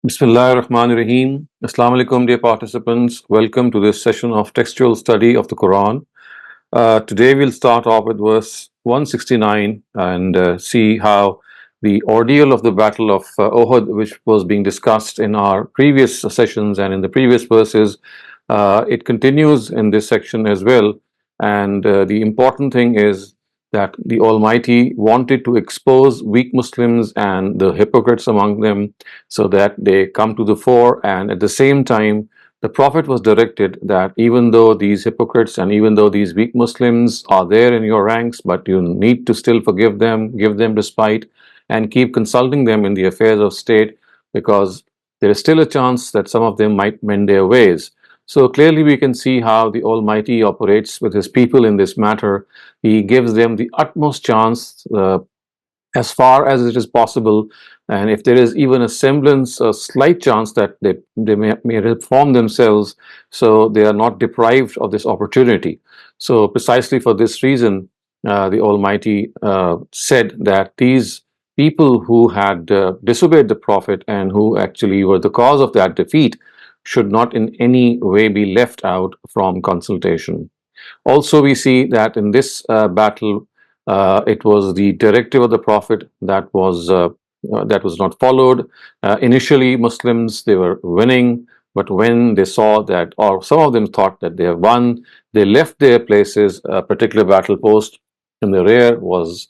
Bismillahir Rahmanir Rahim. Assalamu alaikum, dear participants. Welcome to this session of textual study of the Quran. Today we'll start off with verse 169 and see how the ordeal of the Battle of Uhud, which was being discussed in our previous sessions and in the previous verses, it continues in this section as well. And the important thing is that the Almighty wanted to expose weak Muslims and the hypocrites among them so that they come to the fore, and at the same time the Prophet was directed that even though these hypocrites and even though these weak Muslims are there in your ranks, but you need to still forgive them, give them respite, and keep consulting them in the affairs of state, because there is still a chance that some of them might mend their ways. So clearly we can see how the Almighty operates with His people in this matter. He gives them the utmost chance, as far as it is possible, and if there is even a semblance, a slight chance that they may reform themselves, so they are not deprived of this opportunity. So precisely for this reason, the Almighty said that these people who had disobeyed the Prophet and who actually were the cause of that defeat should not in any way be left out from consultation. Also, we see that in this battle, it was the directive of the Prophet that was not followed. Initially, Muslims, they were winning, but when they saw that, or some of them thought that they have won, they left their places. A particular battle post in the rear was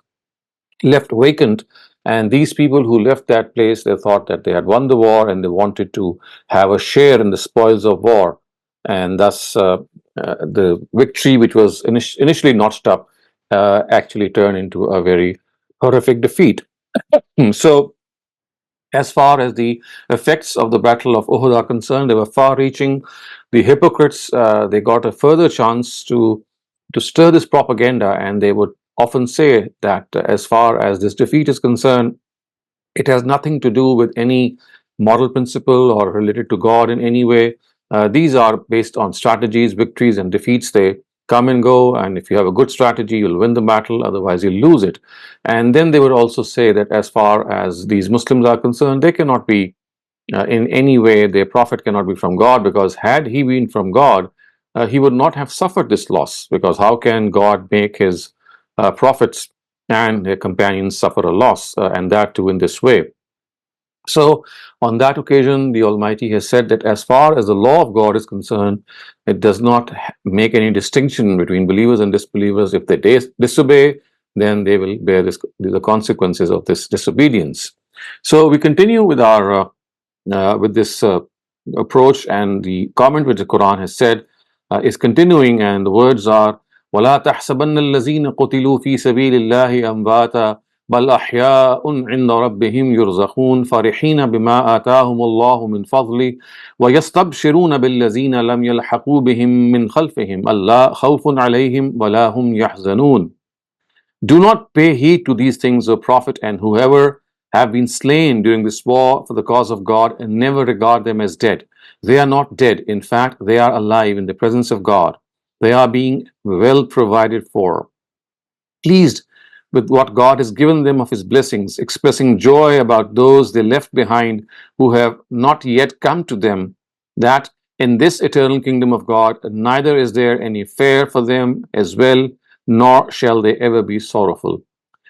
left vacant, and these people who left that place, they thought that they had won the war and they wanted to have a share in the spoils of war, and thus the victory, which was initially notched up, actually turned into a very horrific defeat. So as far as the effects of the Battle of Uhud are concerned, they were far-reaching. The hypocrites, they got a further chance to stir this propaganda, and they would often say that as far as this defeat is concerned, it has nothing to do with any moral principle or related to God in any way. These are based on strategies, victories, and defeats. They come and go, and if you have a good strategy, you'll win the battle, otherwise, you'll lose it. And then they would also say that as far as these Muslims are concerned, they cannot be in any way, their prophet cannot be from God, because had he been from God, he would not have suffered this loss. Because how can God make his prophets and their companions suffer a loss, and that too in this way? So, on that occasion, the Almighty has said that as far as the law of God is concerned, it does not make any distinction between believers and disbelievers. If they disobey, then they will bear the consequences of this disobedience. So, we continue with our with this approach, and the comment which the Quran has said is continuing, and the words are وَلَا تَحْسَبَنَّ الَّذِينَ قُتِلُوا فِي سَبِيلِ اللَّهِ أَمْوَاتًا بل أحياء عند ربهم يرزقون فرحين بما آتاهم الله من فضله ويستبشرون بالذين لم يلحقوا بهم من خلفهم ألا خوف عليهم ولا هم يحزنون. Do not pay heed to these things, O Prophet, and whoever have been slain during this war for the cause of God, and never regard them as dead. They are not dead. In fact, they are alive in the presence of God. They are being well provided for, pleased with what God has given them of His blessings, expressing joy about those they left behind who have not yet come to them, that in this eternal kingdom of God neither is there any fear for them as well, nor shall they ever be sorrowful.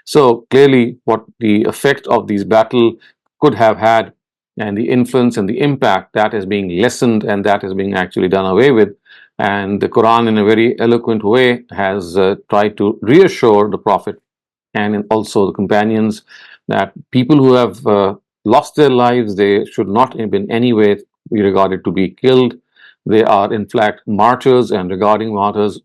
So clearly, what the effect of these battle could have had, and the influence and the impact, that is being lessened, and that is being actually done away with. And the Quran, in a very eloquent way, has tried to reassure the Prophet and also the companions that people who have lost their lives, they should not in any way be regarded to be killed. They are in fact martyrs, and regarding martyrs,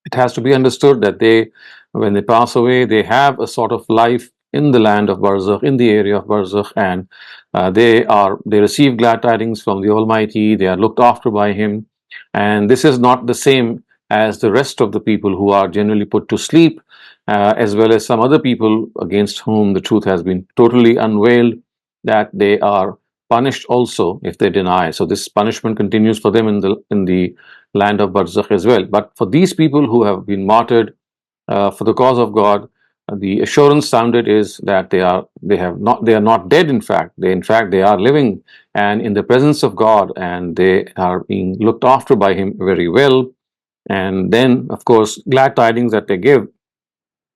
it has to be understood that they, when they pass away, they have a sort of life in the land of Barzakh, in the area of Barzakh, and they receive glad tidings from the Almighty. They are looked after by Him, and this is not the same as the rest of the people who are generally put to sleep, as well as some other people against whom the truth has been totally unveiled, that they are punished also if they deny. So this punishment continues for them in the land of Barzakh as well. But for these people who have been martyred for the cause of God, the assurance sounded is that they are not dead. In fact they are living and in the presence of God, and they are being looked after by Him very well. And then, of course, glad tidings that they give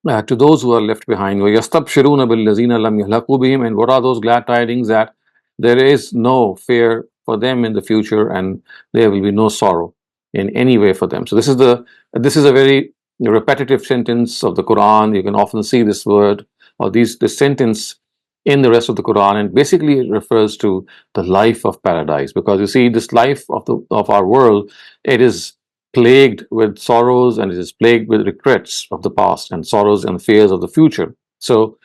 to those who are left behind. وَيَسْتَبْشِرُونَ بِالَّذِينَ لَمْ يَهْلَكُوا بِهِمْ. And what are those glad tidings? That there is no fear for them in the future, and there will be no sorrow in any way for them. So this is a very repetitive sentence of the Quran. You can often see this word or this sentence in the rest of the Quran, and basically it refers to the life of paradise. Because you see, this life of our world, it is plagued with sorrows, and it is plagued with regrets of the past and sorrows and fears of the future. So,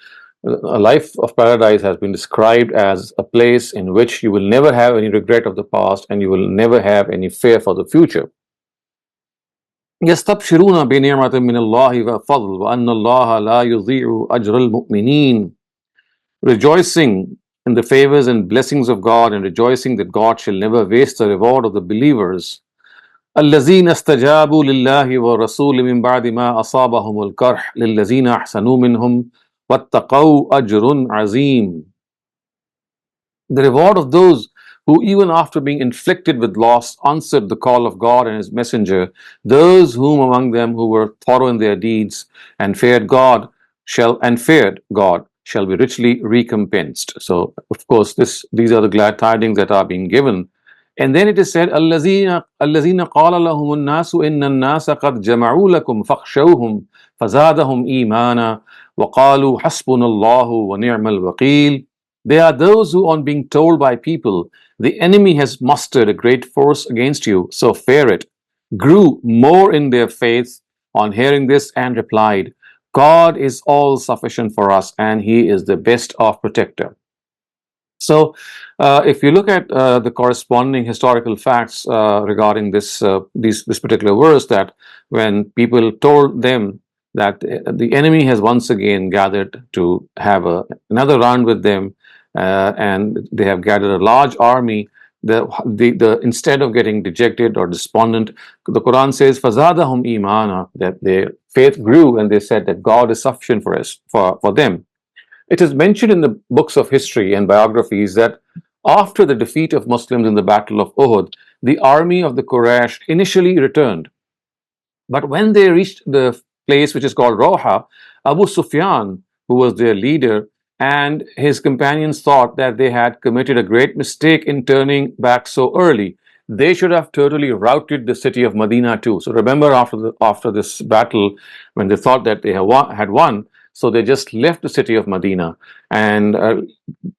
a life of paradise has been described as a place in which you will never have any regret of the past, and you will never have any fear for the future. يستبشرون بنعمة من الله وفضل وأن الله لا يضيع أجر المؤمنين. Rejoicing in the favors and blessings of God, and rejoicing that God shall never waste the reward of the believers. الذين استجابوا لله والرسول من بعد ما أصابهم القرح للذين أحسنوا منهم واتقوا أجر عظيم. The reward of those who, even after being inflicted with loss, answered the call of God and His Messenger, those whom among them who were thorough in their deeds and feared God shall be richly recompensed. So, of course, these are the glad tidings that are being given. And then it is said, الَّذِينَ قَالَ لَهُمُ النَّاسُ إِنَّ النَّاسَ قَدْ جَمَعُوا لَكُمْ فَاخْشَوْهُمْ فَزَادَهُمْ إِيمَانًا وَقَالُوا حَسْبُنَا اللَّهُ وَنِعْمَ الْوَكِيلُ. They are those who, on being told by people, the enemy has mustered a great force against you, so fear it, grew more in their faith on hearing this, and replied, God is all sufficient for us, and He is the best of protector. So, if you look at the corresponding historical facts regarding this particular verse, that when people told them that the enemy has once again gathered to have another round with them, and they have gathered a large army, instead of getting dejected or despondent, the Quran says, "Fazadahum imana," that their faith grew, and they said that God is sufficient for them. It is mentioned in the books of history and biographies that after the defeat of Muslims in the Battle of Uhud, the army of the Quraysh initially returned. But when they reached the place which is called Roha, Abu Sufyan, who was their leader, and his companions thought that they had committed a great mistake in turning back so early. They should have totally routed the city of Medina too. So remember, after this battle, when they thought that they had won, so they just left the city of Medina, and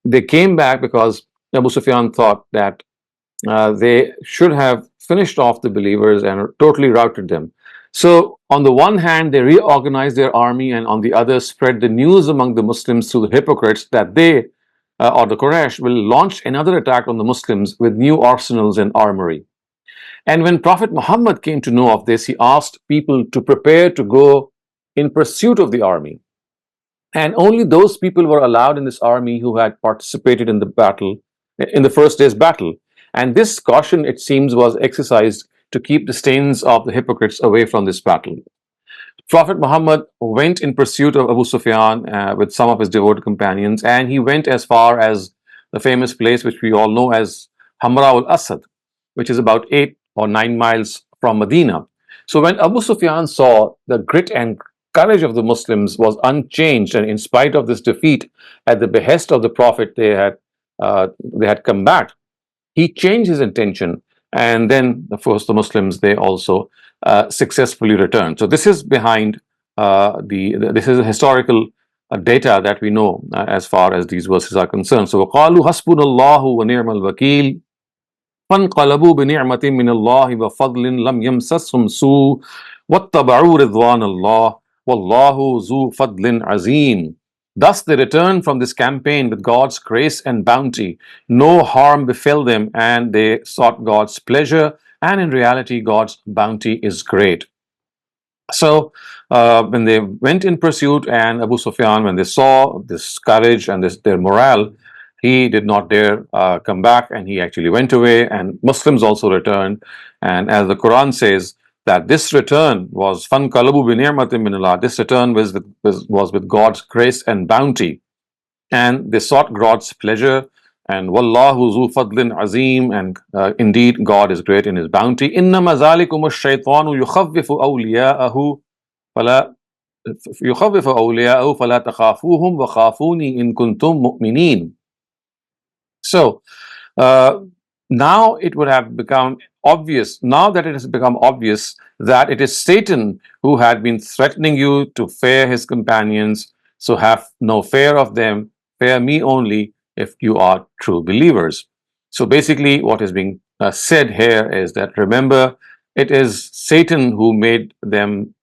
they came back because Abu Sufyan thought that they should have finished off the believers and totally routed them. So, on the one hand, they reorganized their army, and on the other, spread the news among the Muslims through the hypocrites that they, or the Quraysh, will launch another attack on the Muslims with new arsenals and armory. And when Prophet Muhammad came to know of this, he asked people to prepare to go in pursuit of the army. And only those people were allowed in this army who had participated in the battle, in the first day's battle. And this caution, it seems, was exercised to keep the stains of the hypocrites away from this battle. Prophet Muhammad went in pursuit of Abu Sufyan with some of his devoted companions, and he went as far as the famous place which we all know as Hamra al-Asad, which is about 8 or 9 miles from Medina. So when Abu Sufyan saw the grit and courage of the Muslims was unchanged, and in spite of this defeat, at the behest of the Prophet, they had come back, he changed his intention, and then, of course, the Muslims, they also successfully returned. So this is behind this is a historical data that we know as far as these verses are concerned. So وَقَالُوا حَسْبُنَا اللَّهُ وَنِعْمَ الْوَكِيلُ فَانْقَلَبُوا بِنِعْمَةٍ مِّنَ اللَّهِ وَفَضْلٍ لَمْ يَمْسَسْهُمْ سُوءٌ وَاتَّبَعُوا رِضْوَانَ اللَّهِ وَاللَّهُ ذُو فَضْلٍ عَظِيمٍ. Thus they returned from this campaign with God's grace and bounty. No harm befell them, and they sought God's pleasure, and in reality God's bounty is great. So when they went in pursuit, and Abu Sufyan, when they saw this courage and their morale, he did not dare come back, and he actually went away, and Muslims also returned. And as the Quran says, that this return was فَانْقَلَبُوا بِنِعْمَةٍ مِّنَ اللَّهِ. This return was with God's grace and bounty, and they sought God's pleasure. And Wallahu zu fadlin azim, and indeed God is great in His bounty. إِنَّمَا ذَلِكُمُ الشَّيْطَانُ يُخَوِّفُ أَوْلِيَاءَهُ فَلَا تَخَافُوهُمْ وَخَافُونِي إِن كُنتُم مُؤْمِنِينَ. So uh, now it would have become obvious, now that it has become obvious that it is Satan who had been threatening you to fear his companions. So have no fear of them, fear me only if you are true believers. So basically, what is being said here is that, remember, it is Satan who made them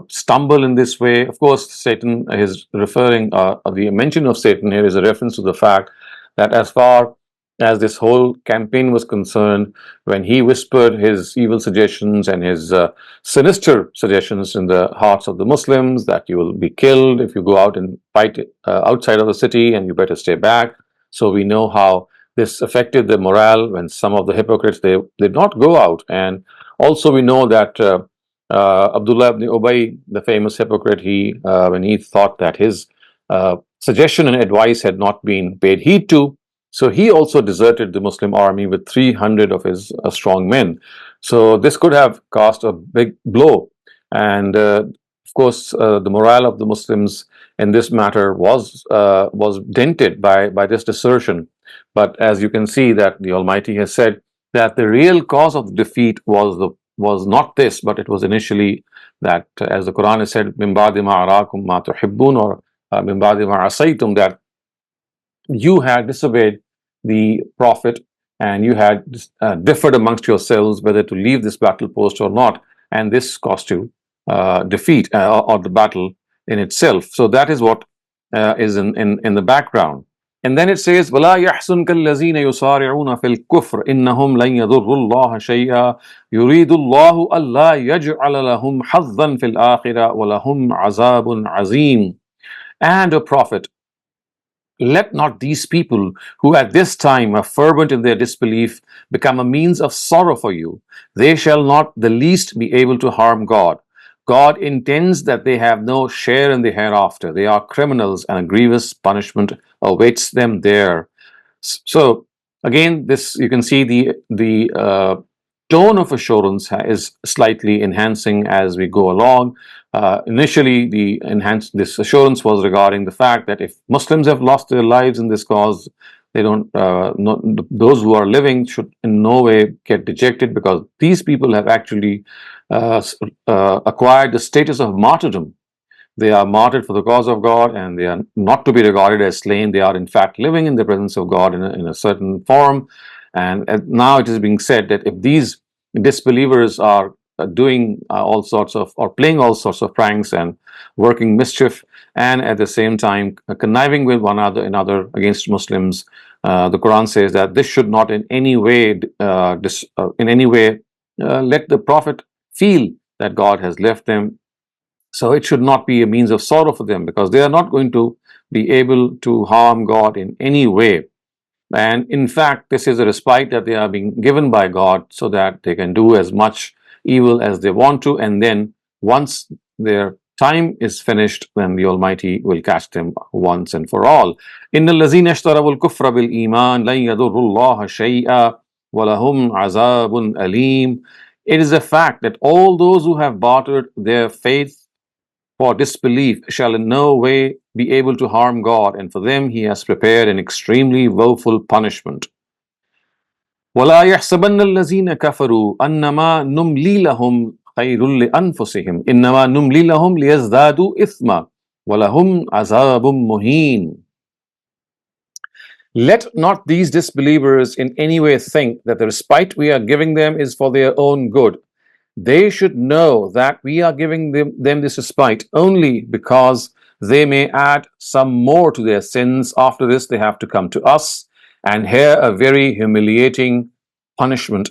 stumble in this way. Of course, Satan is referring, the mention of Satan here is a reference to the fact that as far as this whole campaign was concerned, when he whispered his evil suggestions and his sinister suggestions in the hearts of the Muslims, that you will be killed if you go out and fight outside of the city, and you better stay back. So we know how this affected the morale when some of the hypocrites, they did not go out. And also we know that Abdullah ibn Ubay, the famous hypocrite, he when he thought that his suggestion and advice had not been paid heed to, so he also deserted the Muslim army with 300 of his strong men. So this could have caused a big blow. And of course, the morale of the Muslims in this matter was dented by this desertion. But as you can see, that the Almighty has said that the real cause of the defeat was not this, but it was initially that, as the Quran has said, مِن بَعْدِ مَا أَرَاكُمْ مَا تُحِبُّونَ, or مِن بَعْدِ مَا عَصَيْتُمْ, that you had disobeyed the Prophet and you had differed amongst yourselves whether to leave this battle post or not, and this cost you defeat, or the battle in itself. So that is what is in the background. And then it says, وَلَا يَحْسُنْكَ الَّذِينَ يُسَارِعُونَ فِي الْكُفْرِ إِنَّهُمْ لَنْ يَضُرُّوا اللَّهَ شَيْئًا يُرِيدُ اللَّهُ أَلَّا يَجْعَلَ لَهُمْ حَظًّا فِي الْآخِرَةِ وَلَهُمْ عَذَابٌ عَظِيمٌ. And a prophet, let not these people who at this time are fervent in their disbelief become a means of sorrow for you. They shall not the least be able to harm God. God intends that they have no share in the hereafter. They are criminals, and a grievous punishment awaits them there. So again, this, you can see the tone of assurance is slightly enhancing as we go along. Initially, this assurance was regarding the fact that if Muslims have lost their lives in this cause, they don't. Those who are living should in no way get dejected, because these people have actually acquired the status of martyrdom. They are martyred for the cause of God, and they are not to be regarded as slain. They are in fact living in the presence of God in a certain form. And now it is being said that if these disbelievers are doing all sorts of, or playing all sorts of pranks and working mischief, and at the same time conniving with one another against Muslims, the Quran says that this should not in any way let the Prophet feel that God has left them. So it should not be a means of sorrow for them, because they are not going to be able to harm God in any way. And in fact, this is a respite that they are being given by God, so that they can do as much evil as they want to. And then once their time is finished, then the Almighty will catch them once and for all. إِنَّ الَّذِينَ اشْتَرَوُا الْكُفْرَ بِالْإِيمَانِ لَنْ يَضُرُّوا اللَّهَ شَيْئًا وَلَهُمْ عَذَابٌ أَلِيمٌ. It is a fact that all those who have bartered their faith for disbelief shall in no way be able to harm God, and for them He has prepared an extremely woeful punishment. وَلَا يَحْسَبَنَّ الَّذِينَ كَفَرُوا أَنَّمَا نُمْلِي لَهُمْ خَيْرٌ لِأَنفُسِهِمْ إِنَّمَا نُمْلِي لَهُمْ لِيَزْدَادُوا إِثْمًا وَلَهُمْ عَذَابٌ مُهِينٌ. Let not these disbelievers in any way think that the respite we are giving them is for their own good. They should know that we are giving them this respite only because they may add some more to their sins. After this, they have to come to us, and here a very humiliating punishment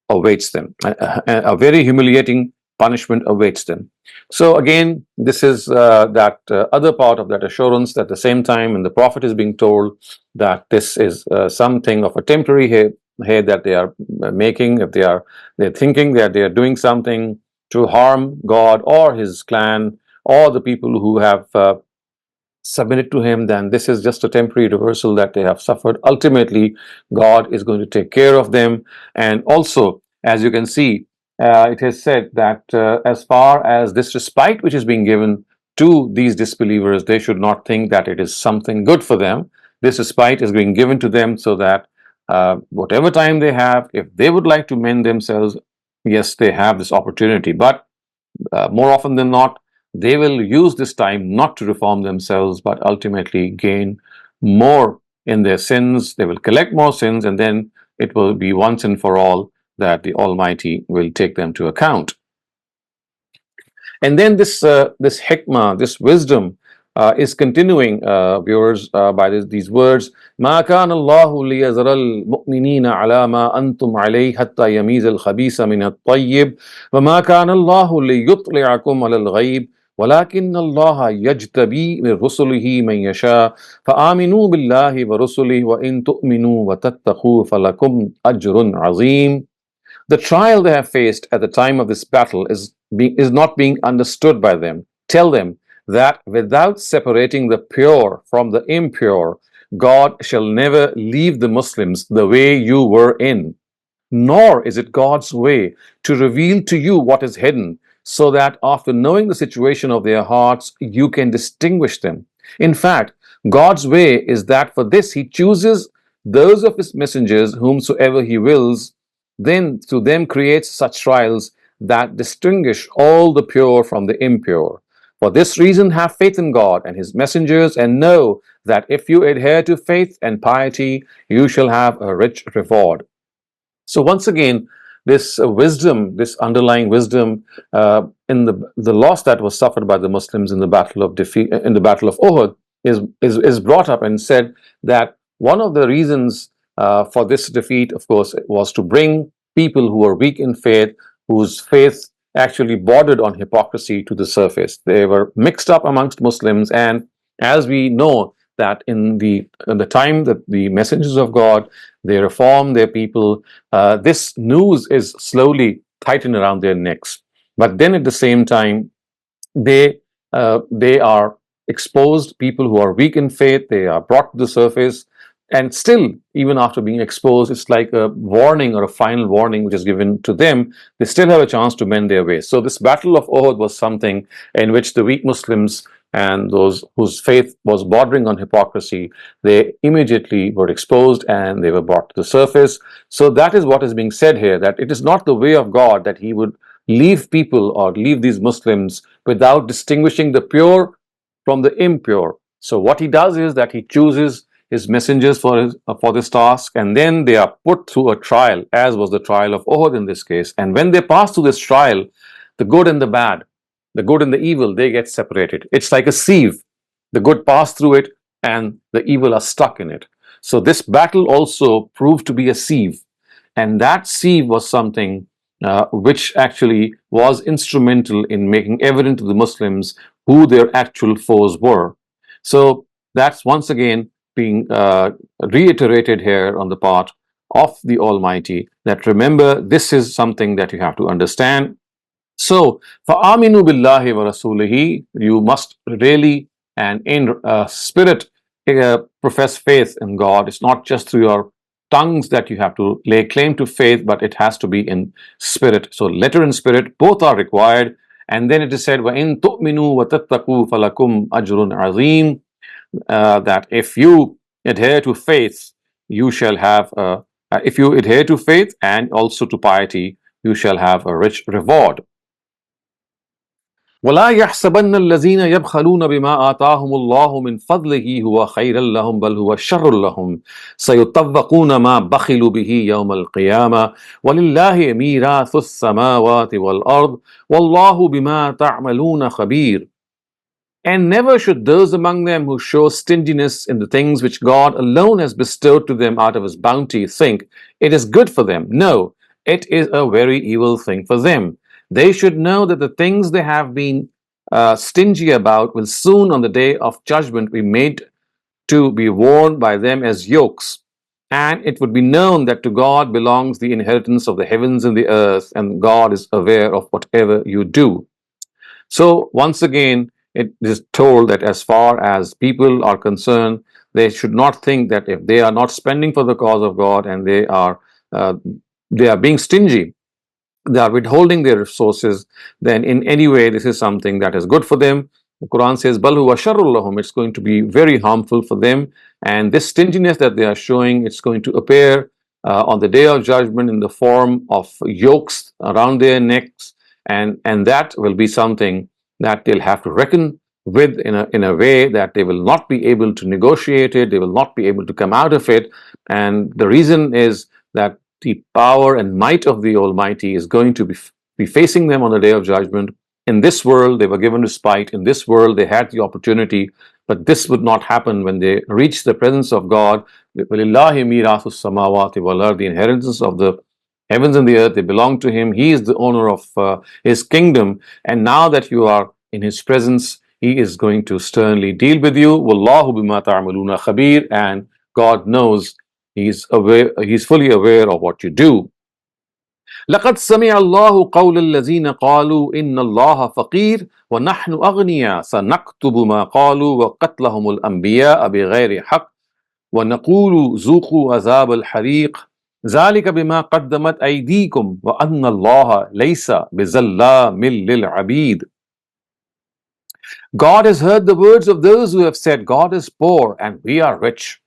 awaits them. A very humiliating punishment awaits them. So again, this is that other part of that assurance, that at the same time when the Prophet is being told that this is something of a temporary here that they are making, if they're thinking that they are doing something to harm God or his clan or the people who have submitted to him, then this is just a temporary reversal that they have suffered. Ultimately, God is going to take care of them. And also, as you can see, it is said that as far as this respite which is being given to these disbelievers, they should not think that it is something good for them. This respite is being given to them so that whatever time they have, if they would like to mend themselves, yes, they have this opportunity. But more often than not, they will use this time not to reform themselves, but ultimately gain more in their sins. They will collect more sins, and then it will be once and for all that the Almighty will take them to account. And then this hikmah, this wisdom, is continuing, viewers, by these words. ما كان الله ليذر المؤمنين على ما أنتم عليه حتى يميز الخبيث من الطيب وما كان الله ليطلعكم على الغيب ولكن الله يجتبي من رسله من يشاء فآمنوا بالله ورسله وإن تؤمنوا وتتقوا فلكم أجر عظيم. The trial they have faced at the time of this battle is not being understood by them. Tell them that without separating the pure from the impure, God shall never leave the Muslims the way you were in. Nor is it God's way to reveal to you what is hidden, so that after knowing the situation of their hearts, you can distinguish them. In fact, God's way is that for this He chooses those of His messengers whomsoever He wills, then to them creates such trials that distinguish all the pure from the impure. For this reason, have faith in God and His messengers, and know that if you adhere to faith and piety, you shall have a rich reward. So once again, this wisdom, this underlying wisdom in the loss that was suffered by the Muslims in the battle of defeat, in the battle of Uhud, is brought up and said that one of the reasons for this defeat, of course, was to bring people who were weak in faith, whose faith actually bordered on hypocrisy, to the surface. They were mixed up amongst Muslims, and as we know that in the time that the messengers of God, they reform their people, this noose is slowly tightened around their necks. But then at the same time, they are exposed. People who are weak in faith, they are brought to the surface, and still, even after being exposed, it's like a warning or a final warning which is given to them. They still have a chance to mend their ways. So this battle of Uhud was something in which the weak Muslims and those whose faith was bordering on hypocrisy, they immediately were exposed and they were brought to the surface. So that is what is being said here, that it is not the way of God that He would leave people or leave these Muslims without distinguishing the pure from the impure. So what He does is that He chooses His messengers for this task, and then they are put through a trial, as was the trial of Uhud in this case. And when they pass through this trial, the good and the bad, the good and the evil, they get separated. It's like a sieve. The good pass through it and the evil are stuck in it. So this battle also proved to be a sieve. And that sieve was something which actually was instrumental in making evident to the Muslims who their actual foes were. So that's once again being reiterated here on the part of the Almighty, that remember, this is something that you have to understand. So, فَآمِنُوا بِاللَّهِ وَرَسُولِهِ, you must really and in spirit profess faith in God. It's not just through your tongues that you have to lay claim to faith, but it has to be in spirit. So, letter and spirit, both are required. And then it is said, وَإِن تُؤْمِنُوا وَتَتَّقُوا فَلَكُمْ أَجْرٌ عَظِيمٌ, that if you adhere to faith, you shall have, if you adhere to faith and also to piety, you shall have a rich reward. ولا يحسبن الذين يبخلون بما آتاهم الله من فضله هو خيرا لهم بل هو شر لهم سيطوقون ما بخلوا به يوم القيامة ولله ميراث السماوات والأرض والله بما تعملون خبير. And never should those among them who show stinginess in the things which God alone has bestowed to them out of His bounty think it is good for them. No, it is a very evil thing for them. They should know that the things they have been stingy about will soon on the day of judgment be made to be worn by them as yokes. and it would be known that to God belongs the inheritance of the heavens and the earth, and God is aware of whatever you do. So, once again, it is told that as far as people are concerned, they should not think that if they are not spending for the cause of God and uh, they are being stingy, they are withholding their resources, then in any way this is something that is good for them. The Quran says, Bal huwa sharrul lahum, it's going to be very harmful for them. And this stinginess that they are showing, it's going to appear on the day of judgment in the form of yokes around their necks, and that will be something that they'll have to reckon with in a way that they will not be able to negotiate it, they will not be able to come out of it. And the reason is that the power and might of the Almighty is going to be facing them on the day of judgment. In this world, they were given respite. In this world, they had the opportunity, but this would not happen when they reach the presence of God. وَلِلَّهِ مِيرَاثُ السَّمَاوَاتِ وَالْأَرْضِ, the inheritance of the heavens and the earth, they belong to Him. He is the owner of His kingdom. And now that you are in His presence, He is going to sternly deal with you. وَاللَّهُ بِمَا تَعْمَلُونَ خَبِيرٌ, and God knows. He's aware, He's fully aware of what you do. لقد سمع الله قول الذين قالوا إن الله فقير ونحن أغنياء سنكتب ما قالوا وقتلهم الأنبياء بغير حق ونقول ذوقوا عذاب الحريق ذلك بما قدمت أيديكم وأن الله ليس بظلام للعبيد. God has heard the words of those who have said, God is poor and we are rich.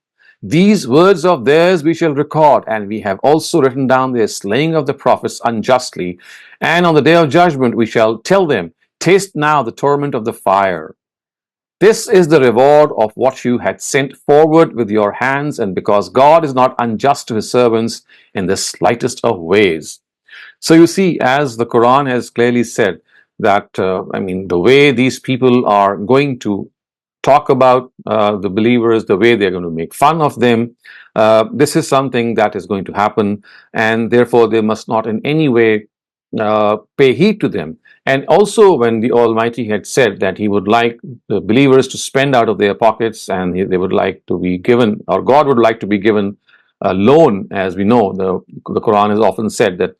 These words of theirs we shall record, and we have also written down their slaying of the prophets unjustly. And on the day of judgment we shall tell them, taste now the torment of the fire. This is the reward of what you had sent forward with your hands, and because God is not unjust to His servants in the slightest of ways. So you see, as the Quran has clearly said, that the way these people are going to talk about the believers, the way they're going to make fun of them, this is something that is going to happen, and therefore they must not in any way pay heed to them. And also, when the Almighty had said that He would like the believers to spend out of their pockets, and they would like to be given, or God would like to be given a loan, as we know, the Quran has often said that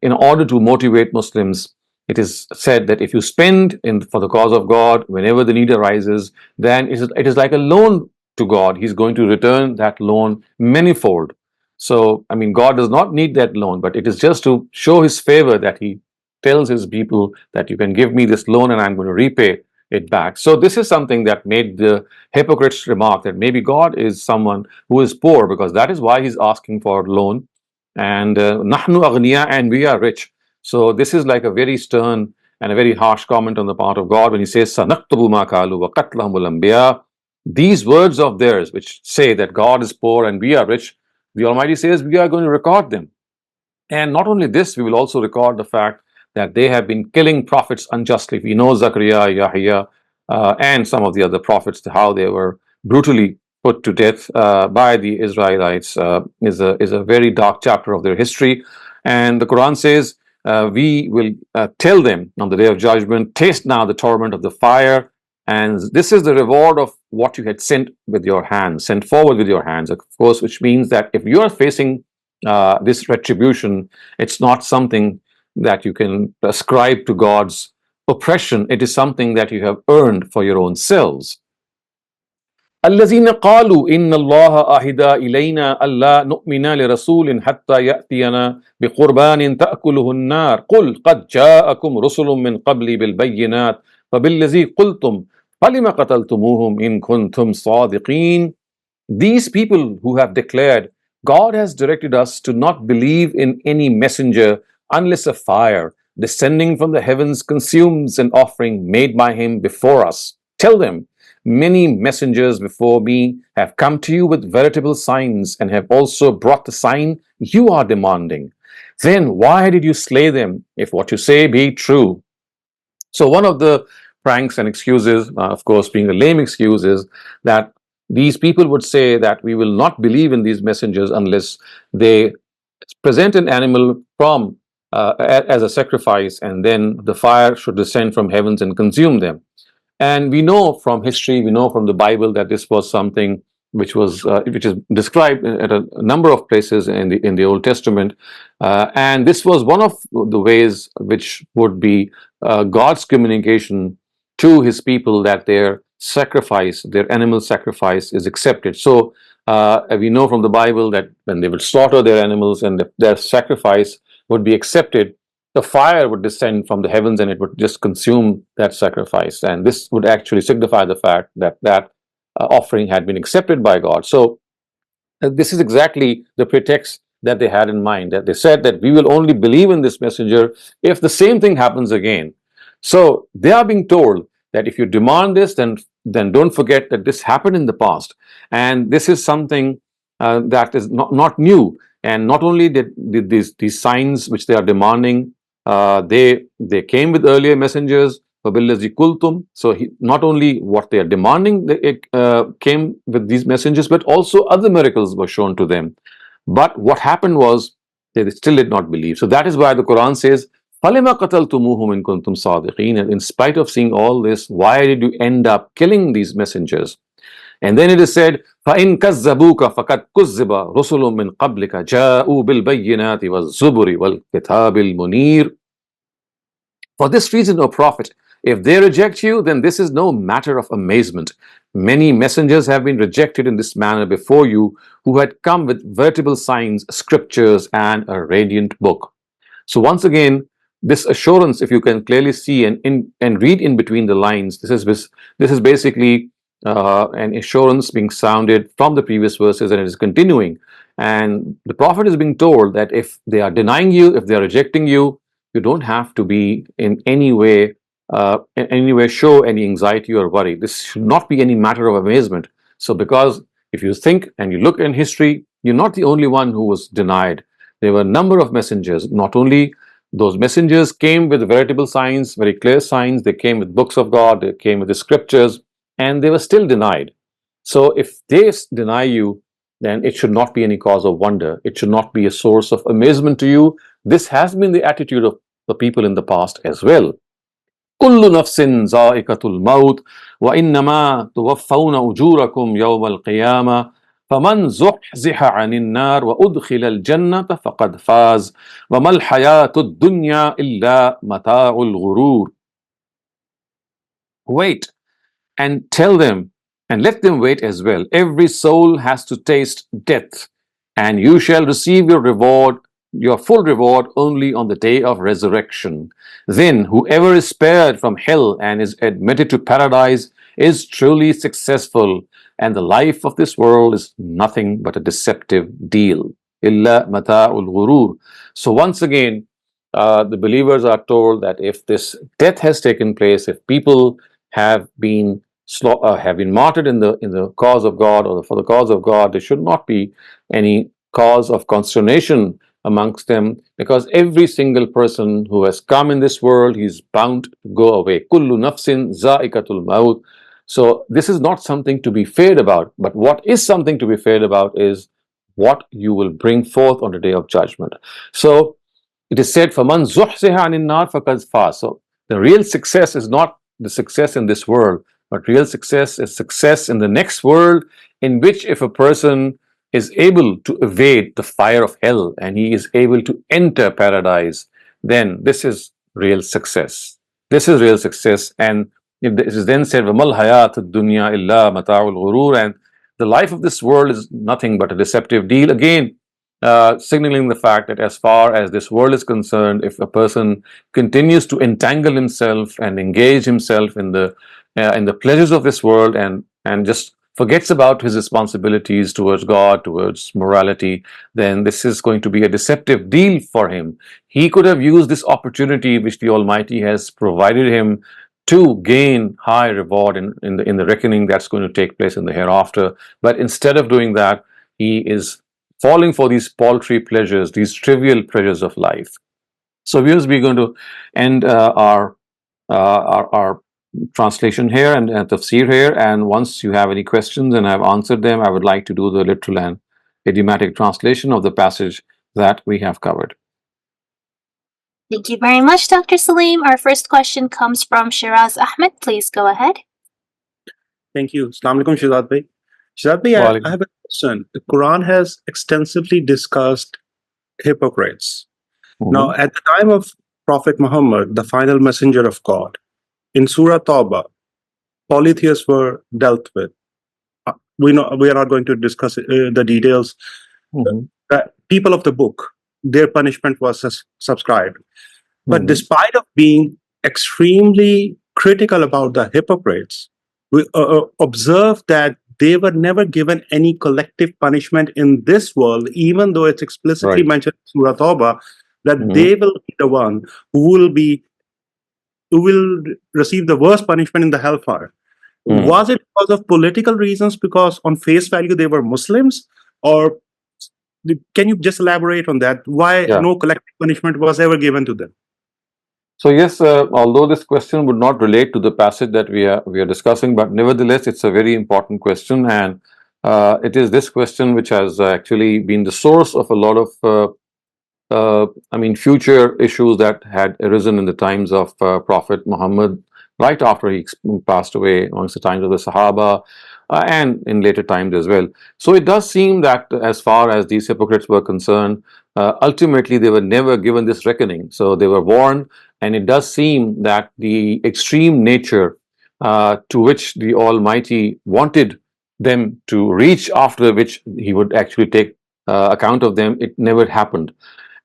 in order to motivate Muslims, it is said that if you spend for the cause of God, whenever the need arises, then it is like a loan to God. He's going to return that loan manifold. So, God does not need that loan, but it is just to show His favor that He tells His people that you can give me this loan and I'm going to repay it back. So this is something that made the hypocrites remark that maybe God is someone who is poor, because that is why He's asking for a loan. And nahnu aghniya, and we are rich. So this is like a very stern and a very harsh comment on the part of God when He says, "Sanaktubu ma kalu wa qatlahumul anbiya." These words of theirs, which say that God is poor and we are rich, the Almighty says we are going to record them. And not only this, we will also record the fact that they have been killing prophets unjustly. We know Zakaria, Yahya, and some of the other prophets, how they were brutally put to death by the Israelites is a very dark chapter of their history. And the Quran says, we will tell them on the day of judgment, taste now the torment of the fire, and this is the reward of what you had sent with your hands, sent forward with your hands, of course, which means that if you are facing this retribution, it's not something that you can ascribe to God's oppression. It is something that you have earned for your own selves. الذين قالوا إن الله أهدى إلينا ألا نؤمن لرسول حتى يأتينا بقربان تأكله النار قل قد جاءكم رسل من قبلي بالبينات فبالذي قلتم فلم قتلتموهم إن كنتم صادقين. These people who have declared, God has directed us to not believe in any messenger unless a fire descending from the heavens consumes an offering made by him before us. Tell them, many messengers before me have come to you with veritable signs and have also brought the sign you are demanding. Then why did you slay them if what you say be true? So one of the pranks and excuses, of course being a lame excuse, is that these people would say that we will not believe in these messengers unless they present an animal from as a sacrifice, and then the fire should descend from heavens and consume them. And we know from history, we know from the Bible that this was something which is described at a number of places in the Old Testament, and this was one of the ways which would be God's communication to His people that their sacrifice, their animal sacrifice, is accepted. So we know from the Bible that when they would slaughter their animals and their sacrifice would be accepted, the fire would descend from the heavens and it would just consume that sacrifice. And this would actually signify the fact that that offering had been accepted by God. So this is exactly the pretext that they had in mind, that they said that we will only believe in this messenger if the same thing happens again. So they are being told that if you demand this, then don't forget that this happened in the past, and this is something that is not new. And not only did these signs which they are demanding, they came with earlier messengers. So not only what they are demanding, they came with these messengers, but also other miracles were shown to them. But what happened was they still did not believe. So that is why the Quran says, فَلِمَ قَتَلْتُمُوهُمْ إِن كُنتُمْ صَادِقِينَ. And in spite of seeing all this, why did you end up killing these messengers? And then it is said, فَإِن كَذَّبُوكَ فَقَدْ كُذِّبَ رُسُلٌ مِّن قَبْلِكَ جَاءُوا بِالْبَيِّنَاتِ وَالزُّبُرِ وَالْكِتَابِ الْمُنِيرِ. For this reason, O Prophet, if they reject you, then this is no matter of amazement. Many messengers have been rejected in this manner before you, who had come with veritable signs, scriptures, and a radiant book. So once again, this assurance, if you can clearly see and read in between the lines, this is basically an assurance being sounded from the previous verses, and it is continuing. And the Prophet is being told that if they are denying you, if they are rejecting you, you don't have to be in any way show any anxiety or worry. This should not be any matter of amazement. So because if you think and you look in history, you're not the only one who was denied. There were a number of messengers. Not only those messengers came with veritable signs, very clear signs, they came with books of God, they came with the scriptures, and they were still denied. So if they deny you, then it should not be any cause of wonder. It should not be a source of amazement to you. This has been the attitude of the people in the past as well. كل نفس ذائقة الموت وإنما توفون أجوركم يوم القيامة فمن زحزح عن النار وأدخل الجنة فقد فاز وما الحياة الدنيا إلا متاع الغرور. Wait and tell them and let them wait as well. Every soul has to taste death, and you shall receive your reward, your full reward, only on the day of resurrection. Then whoever is spared from hell and is admitted to paradise is truly successful, and the life of this world is nothing but a deceptive deal. Illa mata'ul ghurur. So once again, the believers are told that if this death has taken place, if people have been martyred in the cause of God or for the cause of God, there should not be any cause of consternation amongst them, because every single person who has come in this world, he's bound to go away. Kullu nafsin za'ikatul maut. So this is not something to be feared about, but what is something to be feared about is what you will bring forth on the day of judgment. So it is said, فَمَنْ زُحْزِحَ عَنِ النَّارِ فَقَدْ فَازَ. So the real success is not the success in this world, but real success is success in the next world, in which if a person is able to evade the fire of hell and he is able to enter paradise, then this is real success. This is real success. And it is then said, وَمَا الْحَيَاةُ الدُّنْيَا إِلَّا مَتَاعُ الْغُرُورِ. And the life of this world is nothing but a deceptive deal. Again, signaling the fact that as far as this world is concerned, if a person continues to entangle himself and engage himself in the pleasures of this world and just forgets about his responsibilities towards God, towards morality, then this is going to be a deceptive deal for him. He could have used this opportunity which the Almighty has provided him to gain high reward in the reckoning that's going to take place in the hereafter. But instead of doing that, he is falling for these paltry pleasures, these trivial pleasures of life. So viewers, we're going to end our translation here and tafsir here, and once you have any questions and I've answered them, I would like to do the literal and idiomatic translation of the passage that we have covered. Thank you very much, Dr. Saleem. Our first question comes from Shiraz Ahmed. Please go ahead. Thank you. Assalamu alaikum, Shehzad bhai. Shahzad, Well, I have a question. The Quran has extensively discussed hypocrites. Now, mhm, at the time of Prophet Muhammad, the final messenger of God, in Surah Tawbah, polytheists were dealt with. We know we are not going to discuss the details. mhm, People of the book, their punishment was subscribed. But mhm. despite of being extremely critical about the hypocrites, we observe that they were never given any collective punishment in this world, even though it's explicitly Right. mentioned in Surah Tawbah that Mhm, they will be the one who will be who will receive the worst punishment in the hellfire. mhm. Was it because of political reasons? Because on face value they were Muslims, or can you just elaborate on that? Why Yeah. no collective punishment was ever given to them? So yes, although this question would not relate to the passage that we are discussing, but nevertheless, it's a very important question, and it is this question which has actually been the source of a lot of I mean, future issues that had arisen in the times of Prophet Muhammad, right after he passed away, amongst the times of the Sahaba, and in later times as well. So it does seem that, as far as these hypocrites were concerned, ultimately they were never given this reckoning. So they were warned, and it does seem that the extreme nature to which the Almighty wanted them to reach, after which He would actually take account of them, it never happened.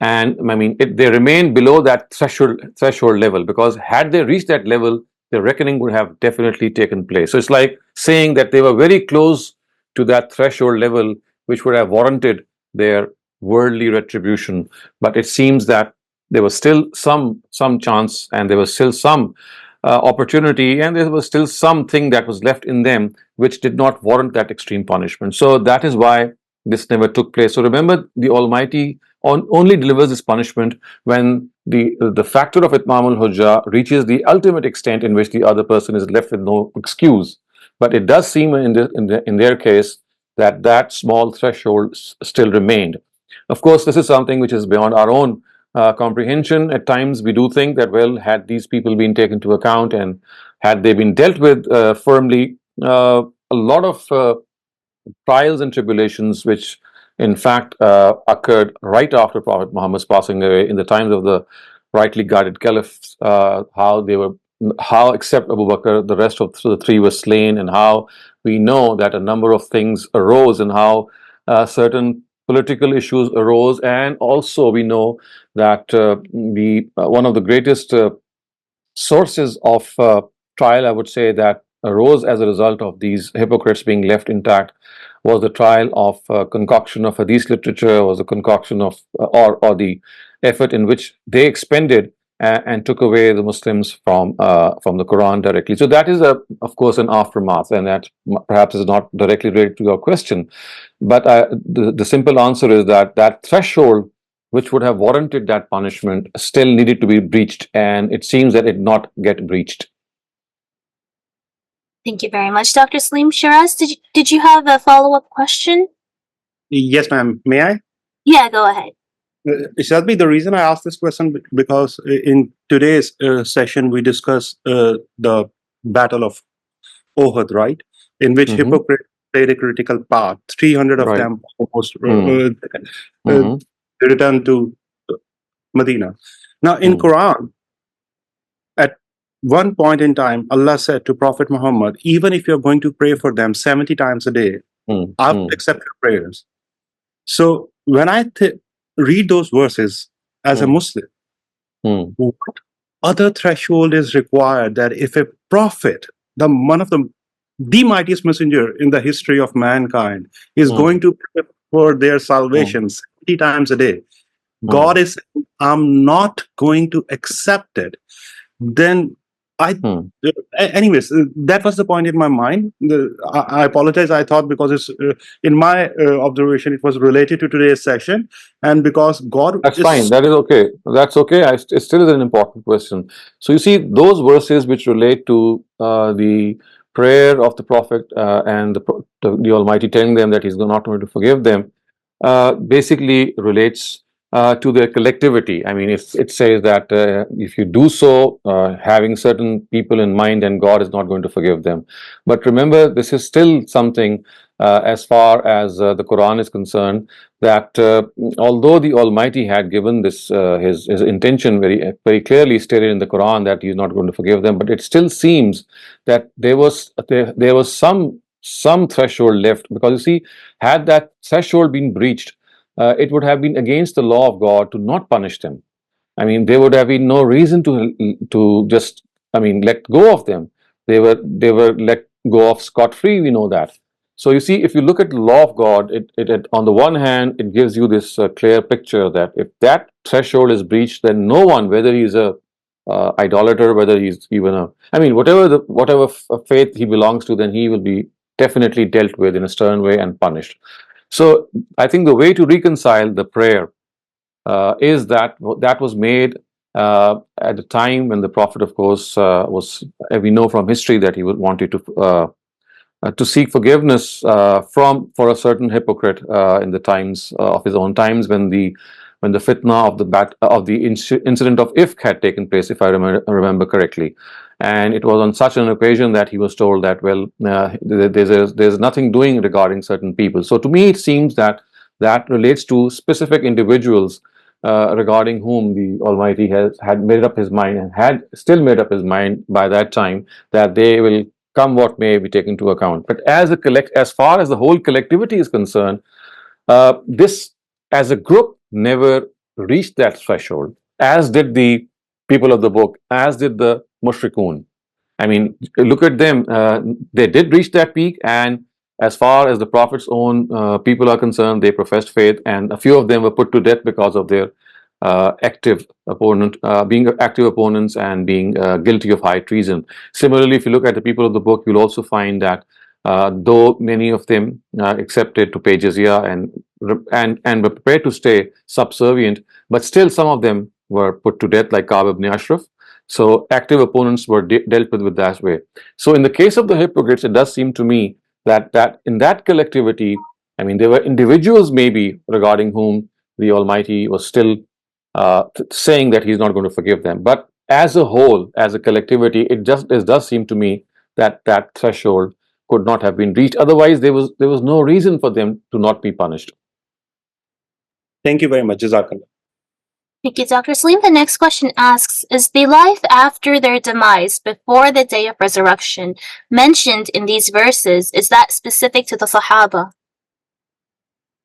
And I mean, they remain below that threshold level, because had they reached that level, the reckoning would have definitely taken place. So it's like saying that they were very close to that threshold level, which would have warranted their worldly retribution. But it seems that there was still some chance, and there was still some opportunity, and there was still something that was left in them which did not warrant that extreme punishment. So that is why this never took place. So remember, the Almighty only delivers this punishment when the factor of itmam al-hujjah reaches the ultimate extent in which the other person is left with no excuse. But it does seem in their case that that small threshold still remained. Of course, this is something which is beyond our own comprehension. At times, we do think that, well, had these people been taken into account, and had they been dealt with firmly, a lot of trials and tribulations, which in fact occurred right after Prophet Muhammad's passing away, in the times of the rightly guided caliphs, how, except Abu Bakr, the rest of the three were slain, and how we know that a number of things arose, and how certain political issues arose, and also we know that one of the greatest sources of trial, I would say, that arose as a result of these hypocrites being left intact, was the trial of concoction of hadith literature, was the concoction of, or the effort in which they expended and took away the Muslims from the Quran directly. So that is, of course, an aftermath, and that perhaps is not directly related to your question. But the simple answer is that that threshold which would have warranted that punishment still needed to be breached, and it seems that it not get breached. Thank you very much, Dr. Saleem. Shiraz, did you have a follow-up question? Yes, ma'am. May I? Yeah, go ahead. Shelby, the reason I asked this question because in today's session we discussed the Battle of Ohud, right? In which Mm-hmm. hypocrites played a critical part. 300 of Right. them almost Mm-hmm. returned to Medina. Now, in Quran, at one point in time, Allah said to Prophet Muhammad, even if you're going to pray for them 70 times a day, I will accept your prayers. So when I read those verses as a Muslim, what other threshold is required that if a prophet, one of the mightiest messenger in the history of mankind, is going to pray for their salvation 70 times a day, God is saying, I'm not going to accept it. Then anyways, that was the point in my mind. I apologize. I thought because it's in my observation, it was related to today's session, and because God That's is fine. That is okay. That's okay. It still is an important question. So you see, those verses which relate to the prayer of the Prophet and the Almighty telling them that He's not going to forgive them, basically relates to their collectivity. I mean, it says that if you do so, having certain people in mind, and God is not going to forgive them. But remember, this is still something as far as the Quran is concerned, that although the Almighty had given this his intention very clearly stated in the Quran that He is not going to forgive them, but it still seems that there was some threshold left, because you see, had that threshold been breached, it would have been against the law of God to not punish them. I mean, there would have been no reason to just, I mean, let go of them. They were let go of scot free. We know that. So you see, if you look at the law of God, it on the one hand, it gives you this clear picture that if that threshold is breached, then no one, whether he's a idolater, whether he's even a, I mean, whatever faith he belongs to, then he will be definitely dealt with in a stern way and punished. So I think the way to reconcile the prayer is that was made at the time when the Prophet, of course, was. We know from history that he wanted to seek forgiveness for a certain hypocrite in the times of his own times, when the fitna of the incident of Ifk had taken place, if I remember correctly. And it was on such an occasion that he was told that, well, there's nothing doing regarding certain people. So to me, it seems that that relates to specific individuals regarding whom the Almighty had made up His mind, and had still made up His mind by that time, that they will come what may be taken into account. But as far as the whole collectivity is concerned, this as a group never reached that threshold, as did the people of the book, as did the mushrikun. I mean, look at them. They did reach that peak, and as far as the Prophet's own people are concerned, they professed faith, and a few of them were put to death because of their being active opponents and being guilty of high treason. Similarly, if you look at the people of the book, you'll also find that though many of them accepted to pay jizya and were prepared to stay subservient, but still some of them were put to death, like Ka'b ibn Ashraf. So active opponents were dealt with that way. So in the case of the hypocrites, it does seem to me that in that collectivity, I mean, there were individuals maybe regarding whom the Almighty was still saying that He's not going to forgive them. But as a whole, as a collectivity, it does seem to me that that threshold could not have been reached. Otherwise, there was no reason for them to not be punished. Thank you very much. Jazakallah. Thank you, Dr. Saleem. The next question asks, is the life after their demise, before the day of resurrection, mentioned in these verses? Is that specific to the Sahaba?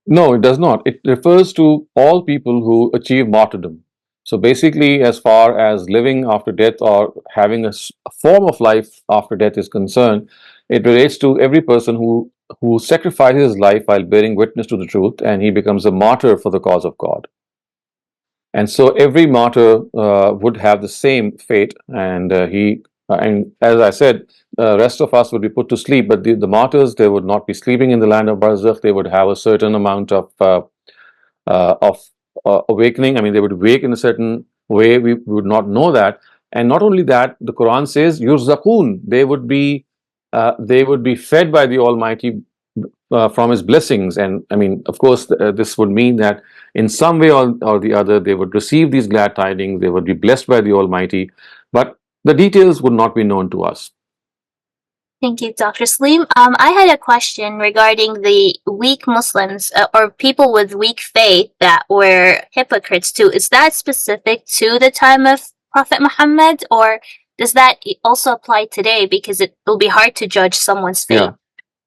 No, it does not. It refers to all people who achieve martyrdom. So basically, as far as living after death or having a form of life after death is concerned, it relates to every person who sacrifices his life while bearing witness to the truth, and he becomes a martyr for the cause of God. And so every martyr would have the same fate, and and as I said, the rest of us would be put to sleep, but the martyrs, they would not be sleeping in the land of Barzakh. They would have a certain amount of awakening. I mean, they would wake in a certain way. We would not know that. And not only that, the Quran says, yurzaqun, they would be fed by the Almighty from His blessings. And I mean, of course, this would mean that in some way or the other, they would receive these glad tidings, they would be blessed by the Almighty, but the details would not be known to us. Thank you, Dr. Saleem. I had a question regarding the weak Muslims or people with weak faith that were hypocrites too. Is that specific to the time of Prophet Muhammad, or does that also apply today? Because it will be hard to judge someone's faith. Yeah.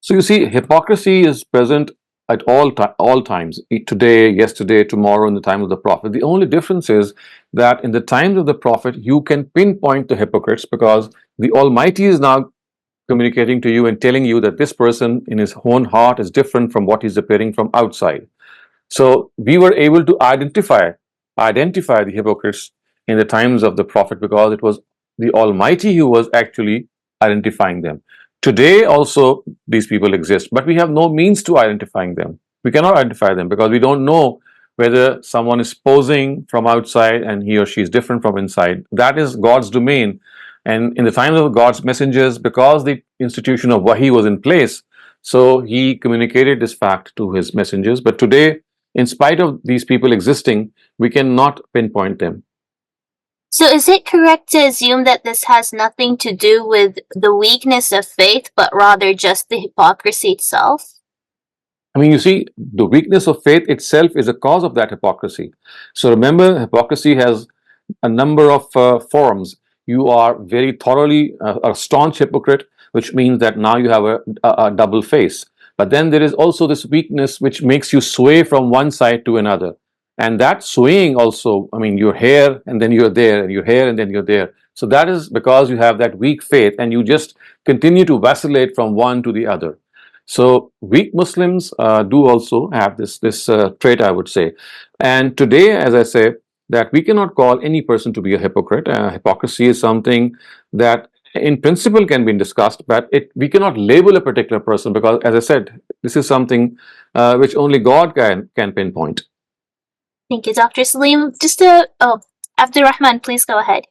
So you see, hypocrisy is present at all times, today, yesterday, tomorrow, in the time of the Prophet. The only difference is that in the times of the Prophet, you can pinpoint the hypocrites, because the Almighty is now communicating to you and telling you that this person in his own heart is different from what he's appearing from outside. So we were able to identify the hypocrites in the times of the Prophet, because it was the Almighty who was actually identifying them. Today also these people exist, but we have no means to identifying them. We cannot identify them because we don't know whether someone is posing from outside and he or she is different from inside. That is God's domain. And in the times of God's messengers, because the institution of Wahi was in place, so He communicated this fact to His messengers. But today, in spite of these people existing, we cannot pinpoint them. So is it correct to assume that this has nothing to do with the weakness of faith, but rather just the hypocrisy itself? I mean, you see, the weakness of faith itself is a cause of that hypocrisy. So remember, hypocrisy has a number of forms. You are very thoroughly a staunch hypocrite, which means that now you have a double face. But then there is also this weakness which makes you sway from one side to another. And that swaying also, I mean, you're here and then you're there, and you're here and then you're there. So that is because you have that weak faith and you just continue to vacillate from one to the other. So weak Muslims do also have this trait, I would say. And today, as I say, that we cannot call any person to be a hypocrite. Hypocrisy is something that in principle can be discussed, but we cannot label a particular person because, as I said, this is something which only God can pinpoint. Thank you, Dr. Saleem. Abdurrahman, please go ahead.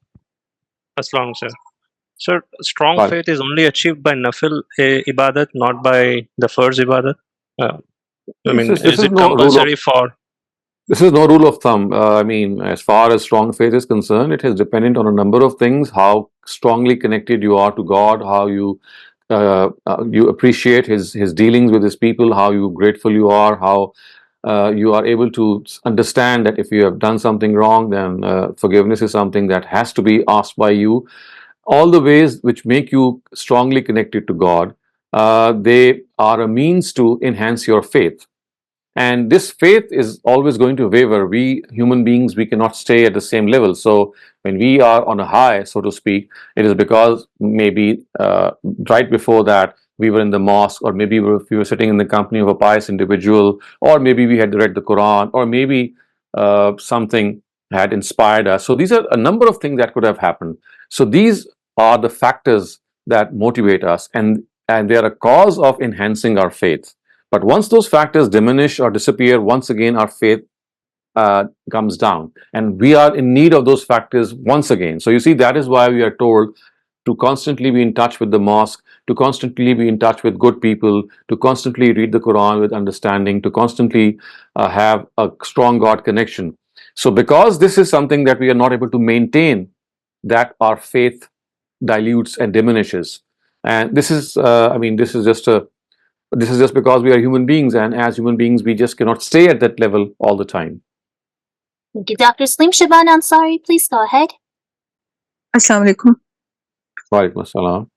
Aslam, sir. Sir, strong Right. faith is only achieved by nafil ibadat, not by the farz ibadat. I mean, This is is it no rule of compulsory for? This is no rule of thumb. I mean, as far as strong faith is concerned, it is dependent on a number of things: how strongly connected you are to God, how you appreciate His dealings with His people, how grateful you are, how you are able to understand that if you have done something wrong, then forgiveness is something that has to be asked by you. All the ways which make you strongly connected to God, they are a means to enhance your faith. And this faith is always going to waver. We human beings, we cannot stay at the same level. So when we are on a high, so to speak, it is because maybe right before that we were in the mosque, or maybe we were sitting in the company of a pious individual, or maybe we had read the Quran, or maybe something had inspired us. So these are a number of things that could have happened. So these are the factors that motivate us, and they are a cause of enhancing our faith. But once those factors diminish or disappear, once again our faith comes down, and we are in need of those factors once again. So you see, that is why we are told to constantly be in touch with the mosque, to constantly be in touch with good people, to constantly read the Quran with understanding, to constantly have a strong God connection. So because this is something that we are not able to maintain, that our faith dilutes and diminishes. And this is, this is just because we are human beings, and as human beings, we just cannot stay at that level all the time. Thank you, Dr. Saleem. Shaban Ansari, please go ahead. अस्सलाम वालेकुम। Walaikum assalam.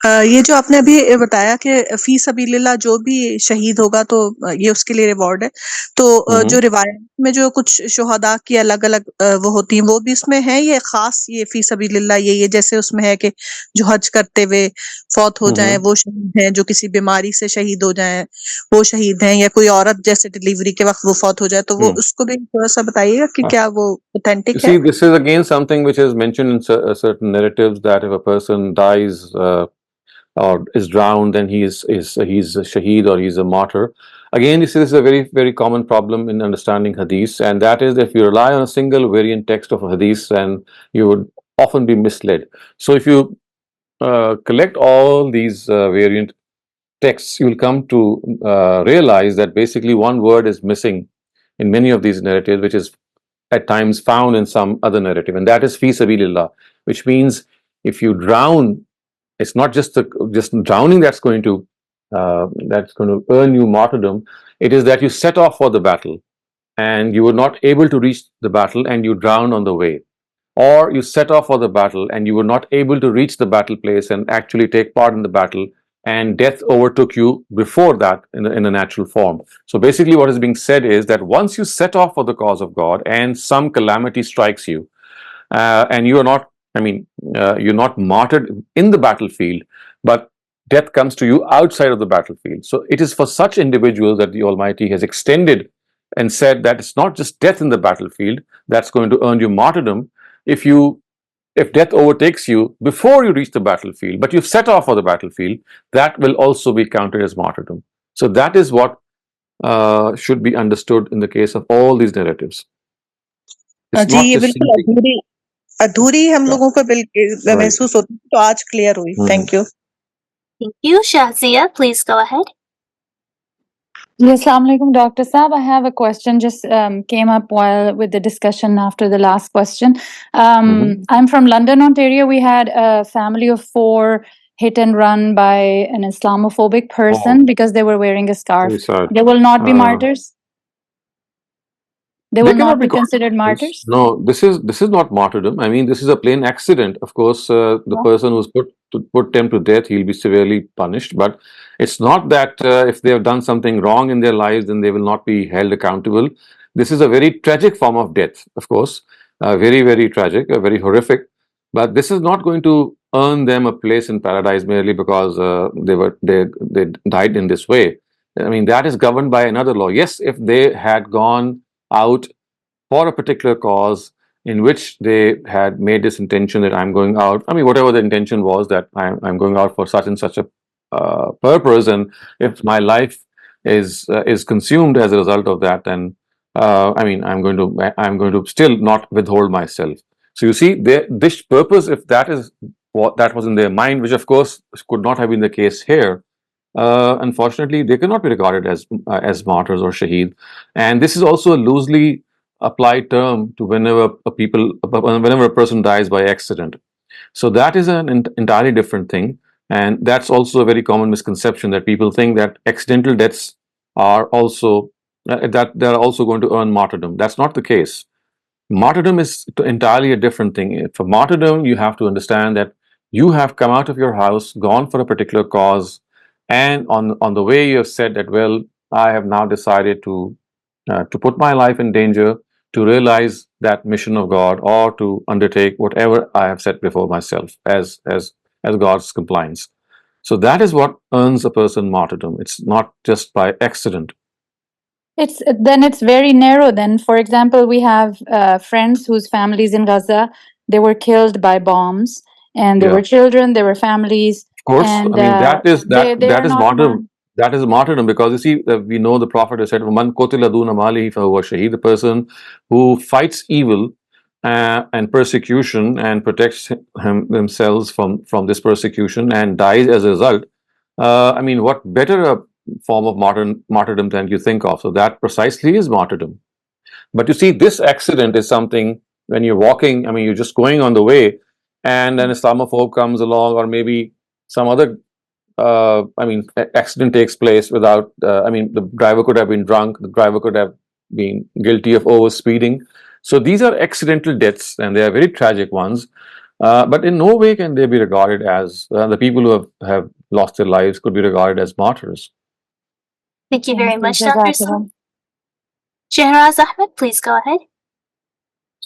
ये जो आपने अभी बताया कि फी सबीलिल्लाह जो भी शहीद होगा तो ये उसके लिए रिवॉर्ड है, तो जो रिवायत में जो कुछ शुहदा की अलग अलग वो होती हैं, वो भी इसमें है ये खास, ये फी सबीलिल्लाह ये जैसे उसमें है कि जो हज करते हुए फौत हो जाएं वो शहीद हैं, जो किसी बीमारी से शहीद हो जाएं वो शहीद हैं, या कोई औरत जैसे डिलीवरी के वक्त वो फौत हो जाए, तो वो उसको भी थोड़ा सा बताइएगा कि क्या वो ऑथेंटिक है? See, this is again something which is mentioned in certain narratives, that if a person dies or is drowned, then he's a shaheed, or he's a martyr. Again, you see, this is a very, very common problem in understanding hadith, and that is, if you rely on a single variant text of a hadith, then you would often be misled. So if you collect all these variant texts, you will come to realize that basically one word is missing in many of these narratives, which is at times found in some other narrative, and that is fi sabilillah, which means if you drown, it's not just drowning that's going to earn you martyrdom. It is that you set off for the battle and you were not able to reach the battle and you drowned on the way, or you set off for the battle and you were not able to reach the battle place and actually take part in the battle, and death overtook you before that in a natural form. So basically what is being said is that once you set off for the cause of God and some calamity strikes you, and you are not, you're not martyred in the battlefield, but death comes to you outside of the battlefield. So it is for such individuals that the Almighty has extended and said that it's not just death in the battlefield that's going to earn you martyrdom. If death overtakes you before you reach the battlefield, but you've set off for the battlefield, that will also be counted as martyrdom. So that is what should be understood in the case of all these narratives. It's ji, not ये just बिल्कुल अधूरी हम लोगों को महसूस होती, तो आज क्लियर हुई। Thank you. Thank you. Shahzia, please go ahead. Yes, Assalamu alaikum, Dr. Saab. I have a question, just came up while with the discussion after the last question. I'm from London, Ontario. We had a family of 4 hit and run by an Islamophobic person because they were wearing a scarf, Very sad. they will not be Uh, martyrs? They They will cannot not be be called considered martyrs. martyrs? No, this is not martyrdom. I mean, this is a plain accident. Of course, the Yeah. person who's put them to death, he'll be severely punished. But it's not that if they have done something wrong in their lives, then they will not be held accountable. This is a very tragic form of death, of course, very very tragic, very horrific. But this is not going to earn them a place in paradise merely because they died in this way. I mean, that is governed by another law. Yes, if they had gone out for a particular cause in which they had made this intention that I'm going out. I mean, whatever the intention was, that I'm going out for such and such a purpose, and if my life is consumed as a result of that, then I mean, I'm going to still not withhold myself. So you see, this purpose, if that is what that was in their mind, which of course could not have been the case here, unfortunately, they cannot be regarded as martyrs or shaheed. And this is also a loosely applied term to whenever a person dies by accident. So that is an entirely different thing, and that's also a very common misconception that people think that accidental deaths are also that they're also going to earn martyrdom. That's not the case. Martyrdom is entirely a different thing. For martyrdom, you have to understand that you have come out of your house, gone for a particular cause, and on the way you have said that, well, I have now decided to put my life in danger to realize that mission of God, or to undertake whatever I have set before myself as God's compliance. So that is what earns a person martyrdom. It's not just by accident. It's very narrow then. For example, we have friends whose families in Gaza, they were killed by bombs, and they Yeah. were children, they were families, Of course, and I mean they that are is not martyrdom. That is martyrdom, because you see, we know the Prophet has said, "Man qutila duna malihi fahuwa shaheed." The person who fights evil and persecution and protects themselves from this persecution and dies as a result. I mean, what better a form of martyrdom than you think of? So that precisely is martyrdom. But you see, this accident is something when you're walking, I mean, you're just going on the way, and an Islamophobe comes along, or maybe some other, I mean, accident takes place without, I mean, the driver could have been drunk, the driver could have been guilty of over speeding. So these are accidental deaths, and they are very tragic ones. But in no way can they be regarded as the people who have lost their lives could be regarded as martyrs. Thank you very Thank you, much, Dr. Jazakallah. Saleem. Shehraz Ahmed, please go ahead.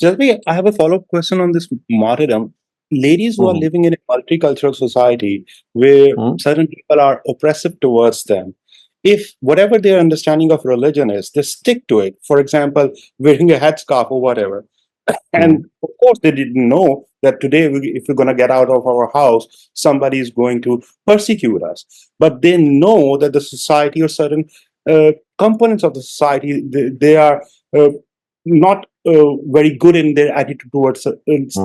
Jalbi, I have a follow-up question on this martyrdom. Ladies who are Mhm. living in a multicultural society where Mhm. certain people are oppressive towards them, if whatever their understanding of religion is, they stick to it. For example, wearing a headscarf or whatever. And of course, they didn't know that today, if we're going to get out of our house, somebody is going to persecute us. But they know that the society or certain components of the society, they are not very good in their attitude towards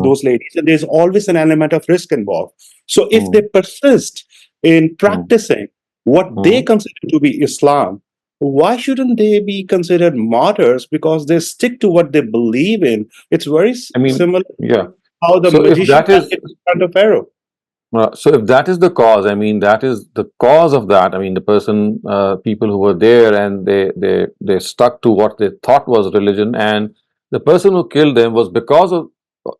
those ladies. And there's always an element of risk involved. So if they persist in practicing what they consider to be Islam, why shouldn't they be considered martyrs? Because they stick to what they believe in. It's very I mean, similar yeah. to how the So if magician that is in front of Pharaoh. so if that is the cause, I mean, that is the cause of that. I mean, the people who were there, and they stuck to what they thought was religion, and the person who killed them was because of.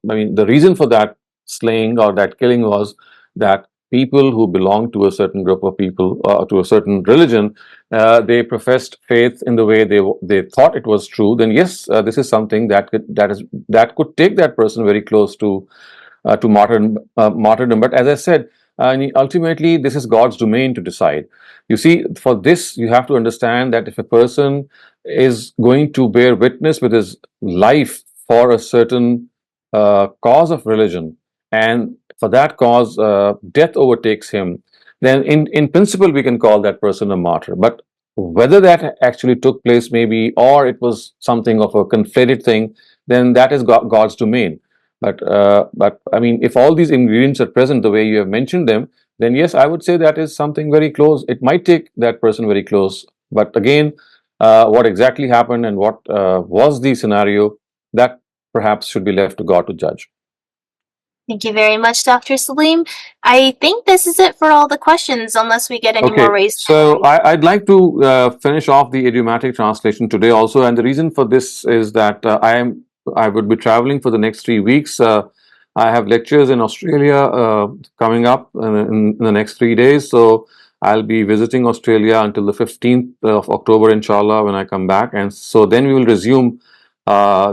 I mean, the reason for that slaying or that killing was that people who belonged to a certain group of people, to a certain religion, they professed faith in the way they thought it was true. Then yes, this is something that could take that person very close to martyrdom. But as I said, ultimately, this is God's domain to decide. You see, for this, you have to understand that if a person is going to bear witness with his life for a certain cause of religion, and for that cause, death overtakes him, then in principle, we can call that person a martyr. But whether that actually took place, maybe, or it was something of a conflated thing, then that is God's domain. But I mean, if all these ingredients are present the way you have mentioned them, then yes, I would say that is something very close. It might take that person very close. But again, what exactly happened and what was the scenario, that perhaps should be left to God to judge. Thank you very much, Dr. Saleem. I think this is it for all the questions, unless we get any Okay, more raised. so I'd like to finish off the idiomatic translation today also, and the reason for this is that I would be traveling for the next 3 weeks. I have lectures in Australia coming up in the next 3 days, so I'll be visiting Australia until the 15th of October, inshallah, when I come back, and so then we will resume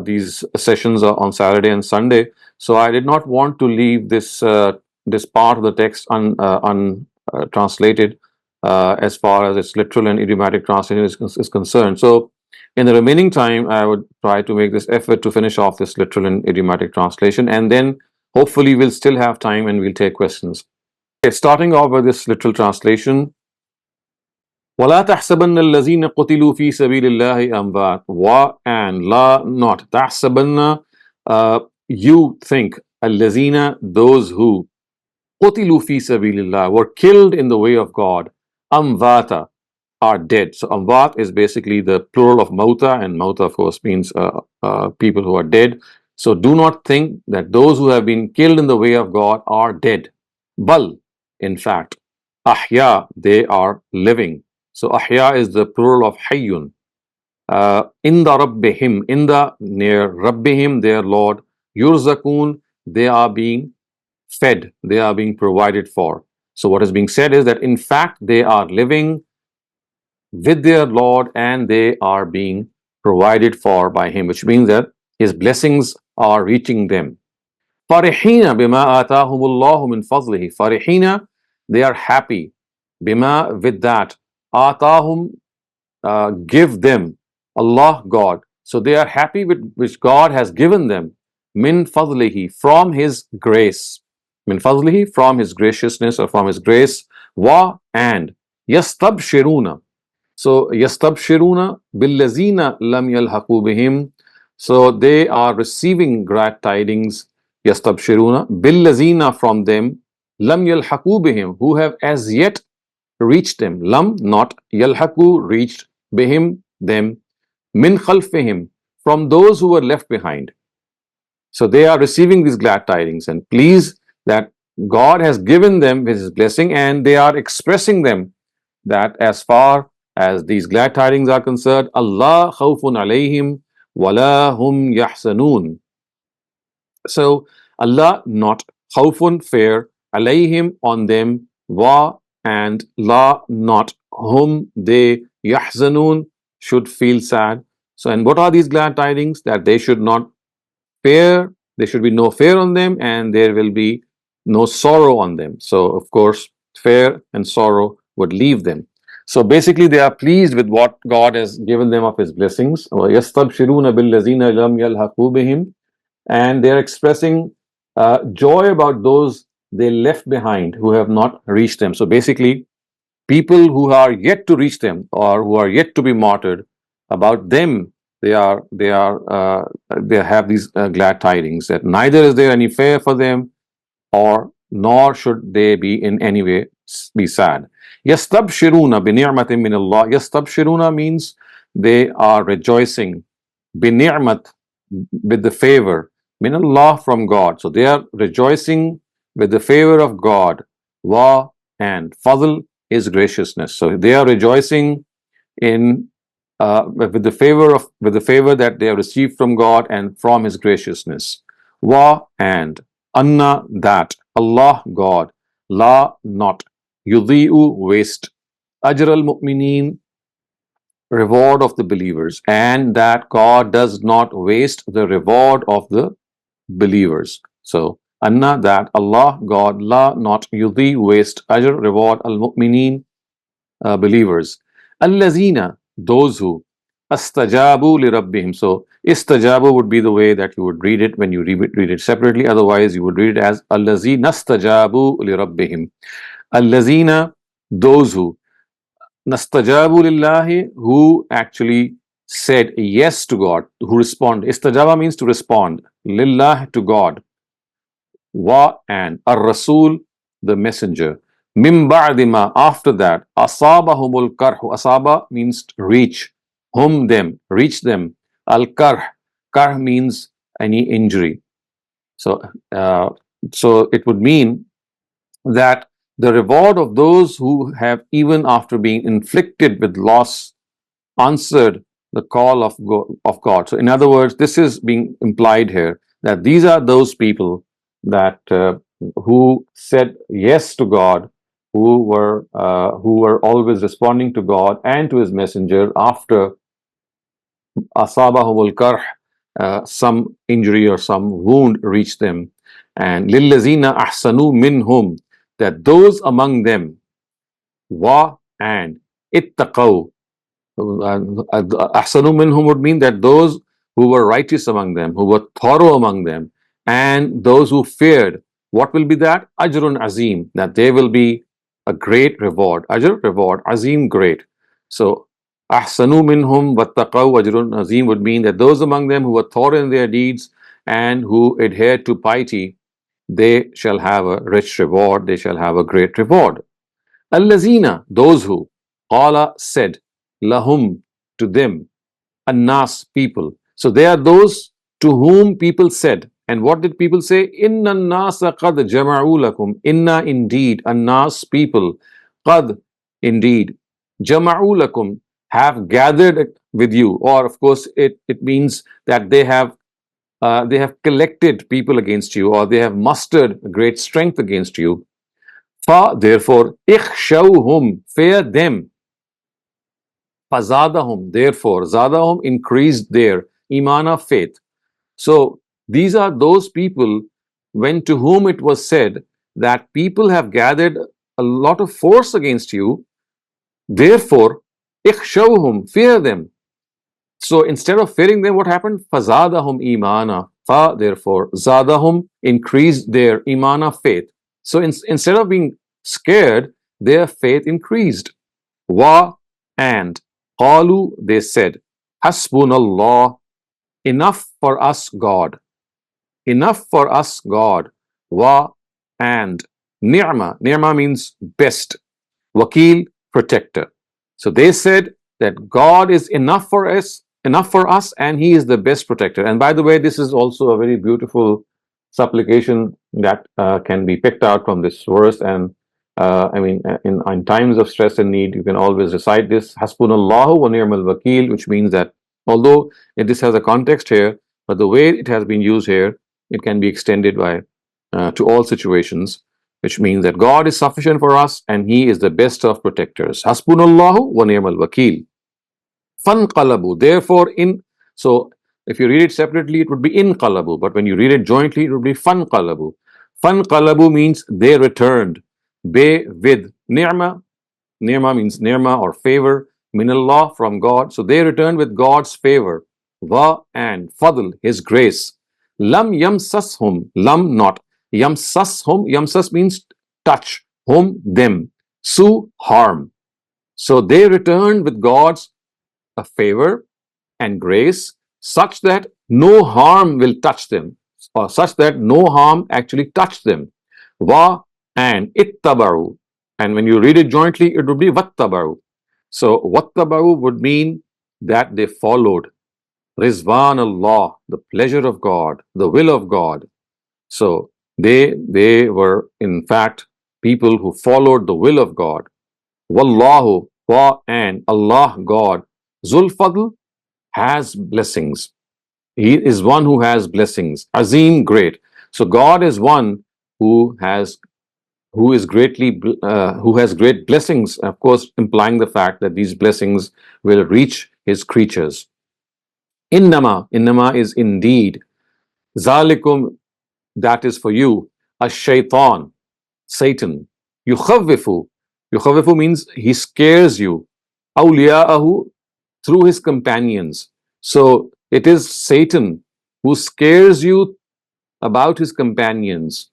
these sessions on Saturday and Sunday. So I did not want to leave this part of the text untranslated as far as its literal and idiomatic translation is concerned. So in the remaining time, I would try to make this effort to finish off this literal and idiomatic translation, and then hopefully we'll still have time and we'll take questions. Okay, starting off with this literal translation. وَلَا تَحْسَبَنَّ الَّذِينَ قُتِلُوا فِي سَبِيلِ اللَّهِ أَمْوَاتٌ wa and la not. تَحْسَبَنَّ you think الَّذِينَ those who قُتِلُوا فِي سَبِيلِ اللَّهِ were killed in the way of God. Amvata are dead. So amvat is basically the plural of mauta, and mauta of course means people who are dead. So do not think that those who have been killed in the way of God are dead. Bal, in fact, ahya, they are living. So ahya is the plural of hayyun. Inda rabbihim, inda near rabbihim, their Lord. Yurzakun, they are being fed, they are being provided for. So what is being said is that in fact they are living with their Lord and they are being provided for by Him, which means that His blessings are reaching them. Farihina bima atahumullahu min fadlihi. Farihina, they are happy. Bima, with that. Atahum, give them. Allah, God. So they are happy with which God has given them. Min fadlihi, from His grace. Min fadlihi, from His graciousness or from His grace. Wa, and. Yastabshiruna. So yastabshiruna billazina lam yalhaqu bihim. So they are receiving glad tidings. Yastabshiruna billazina, from them. Lam yalhaqu bihim, who have as yet reached them. Lam, not. Yalhaqu, reached. Bihim, them. Min khalfihim, from those who were left behind. So they are receiving these glad tidings and pleased that God has given them His blessing, and they are expressing them that as far as these glad tidings are concerned, Allah khawfun alayhim wala hum yahsanun. So Allah not, khawfun fear, alayhim on them, wa and la not, whom they, yahzanun should feel sad. So and what are these glad tidings? That they should not fear, there should be no fear on them, and there will be no sorrow on them. So of course fear and sorrow would leave them. So basically they are pleased with what God has given them of His blessings. وَيَسْتَبْشِرُونَ بِالَّذِينَ لَمْ يَلْحَقُوا بِهِمْ, and they are expressing joy about those they left behind who have not reached them. So basically people who are yet to reach them or who are yet to be martyred, about them they have these glad tidings that neither is there any fear for them, or nor should they be in any way be sad. Yastabshiruna bi ni'matin min Allah. Yastabshiruna means they are rejoicing. Bi ni'mat, with the favor. Min Allah, from God. So they are rejoicing with the favor of God. Wa, and fadl is graciousness. So they are rejoicing in with the favor that they have received from God and from His graciousness. Wa, and. Anna, that. Allah, God. La, not. Yudhi'u, waste. Ajr al-mu'mineen, reward of the believers. And that God does not waste the reward of the believers. So anna, that. Allah, God. La, not. Yudhi, waste. Ajr, reward. Al-mu'mineen, believers. Allazina, those who. Astajabu li rabbihim. So istajabu would be the way that you would read it when you read it separately. Otherwise you would read it as allazina astajabu li rabbihim. Allazina, those who. Nastajabu lillahi, who actually said yes to God, who respond. Istajaba means to respond. Lillah, to God. Wa, and. Ar-Rasul, the messenger. Mim ba'dima, after that. Asabahumul karhu. Asaba means reach. Hum, them. Reach them. Al-karh. Karh means any injury. So So it would mean that the reward of those who have, even after being inflicted with loss, answered the call of God. So, in other words, this is being implied here that these are those people that who said yes to God, who were always responding to God and to His Messenger after asabahumul karh, some injury or some wound reached them, and lillazina ahsanu minhum, that those among them wa and ittaqaw. Ahsanu minhum would mean that those who were righteous among them, who were thorough among them, and those who feared. What will be that? Ajrun azim, that there will be a great reward. Ajr, reward. Azim, great. So, ahsanu minhum wattaqaw ajrun azim would mean that those among them who were thorough in their deeds and who adhered to piety, they shall have a rich reward, they shall have a great reward. Allazina, those who, qala said, lahum, to them, annas, people. So they are those to whom people said. And what did people say? Inna nasa qad jama'u lakum. Inna, indeed, annas, people, qad, indeed, jama'u lakum, have gathered with you. Or of course it means that they have collected people against you, or they have mustered great strength against you. Fa, therefore, ikhshawhum, fear them. Fazadahum, therefore, zadahum, increased their imana, faith. So these are those people when to whom it was said that people have gathered a lot of force against you. Therefore, ikhshawhum, fear them. So instead of fearing them, what happened? Fazadahum imana. Fa, therefore, zadahum, increased their imana, faith. So instead of being scared, their faith increased. Wa, and qalu, they said, hasbunallah, enough for us, God. Enough for us, God. Wa, and ni'ma. Ni'ma means best. Wakil, protector. So they said that God is enough for us, and He is the best protector. And by the way, this is also a very beautiful supplication that can be picked out from this verse. And in times of stress and need, you can always recite this, Hasbunallahu wa ni'mal wakil, which means that although this has a context here, but the way it has been used here, it can be extended to all situations, which means that God is sufficient for us and He is the best of protectors. Hasbunallahu wa ni'mal wakil. Fanqalabu, therefore, so if you read it separately, it would be inqalabu, but when you read it jointly, it would be fanqalabu. Fanqalabu means they returned. Be, with. Ni'ma means ni'ma or favor. Minallah, from God. So they returned with God's favor. Va, and fadl, His grace. Lam yamsashum, lam, not. Yamsas means touch. Hum, them. Su, harm. So they returned with God's favor and grace, such that no harm will touch them, or such that no harm actually touched them. Wa, and ittabaru. And when you read it jointly, it would be wattabaru. So wattabaru would mean that they followed Rizwan Allah, the pleasure of God, the will of God. So they were in fact people who followed the will of God. Wallahu, wa, and Allah, God, Zul Fadl, has blessings. He is one who has blessings. Azim, great. So God is one who has great blessings, of course, implying the fact that these blessings will reach His creatures. Innama is indeed. Zalikum, that is for you. Ash-shaytan, Satan. Yukhawwifu means he scares you. Awliya'ahu, through his companions. So it is Satan who scares you about his companions.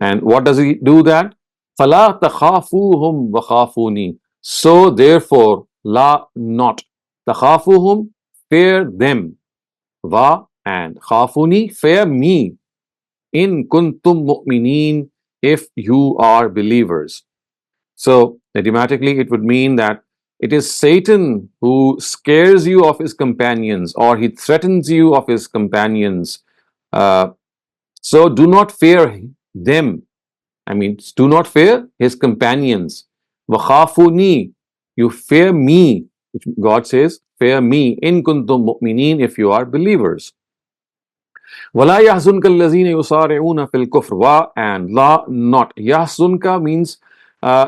And what does he do that? فَلَا تَخَافُوهُمْ وَخَافُونِي. So therefore, la, not. تَخَافُوهُمْ, fear them. Va, and khafuni, fear me. In kuntum mu'mineen, if you are believers. So idiomatically, it would mean that it is Satan who scares you of his companions, or he threatens you of his companions. So do not fear them. I mean, do not fear his companions. وَخَافُونِي, you fear me, which God says, fear me, in kuntum mu'mineen, if you are believers. وَلَا يَحْزُنْكَ الَّذِينَ يُسَارِعُونَ فِي الْكُفْرِ, wa and la not. Yahzunka means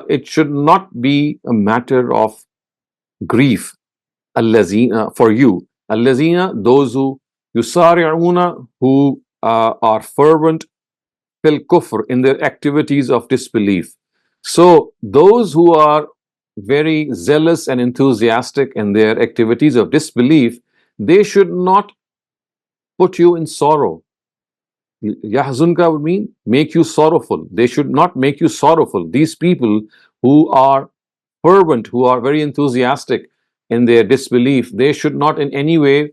it should not be a matter of grief. Allazina, for you. Allazina, those who yusari'una, who are fervent fil kufr, in their activities of disbelief. So those who are very zealous and enthusiastic in their activities of disbelief, they should not put you in sorrow. Yahzunka would mean make you sorrowful. They should not make you sorrowful. These people who are fervent, who are very enthusiastic in their disbelief, they should not in any way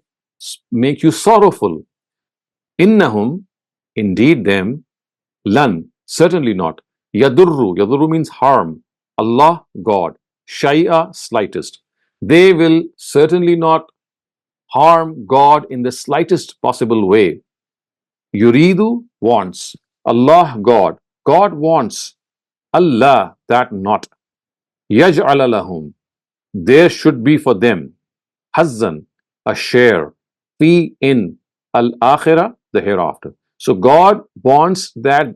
make you sorrowful. Innahum, indeed them, lan, certainly not. Yadurru means harm. Allah, God. Shay'a, slightest. They will certainly not harm God in the slightest possible way. Yuridu, wants. Allah, God. God wants. Allah, that not. Yaj'ala lahum, there should be for them hazzan, a share, fi, in al-akhirah, the hereafter. So God wants that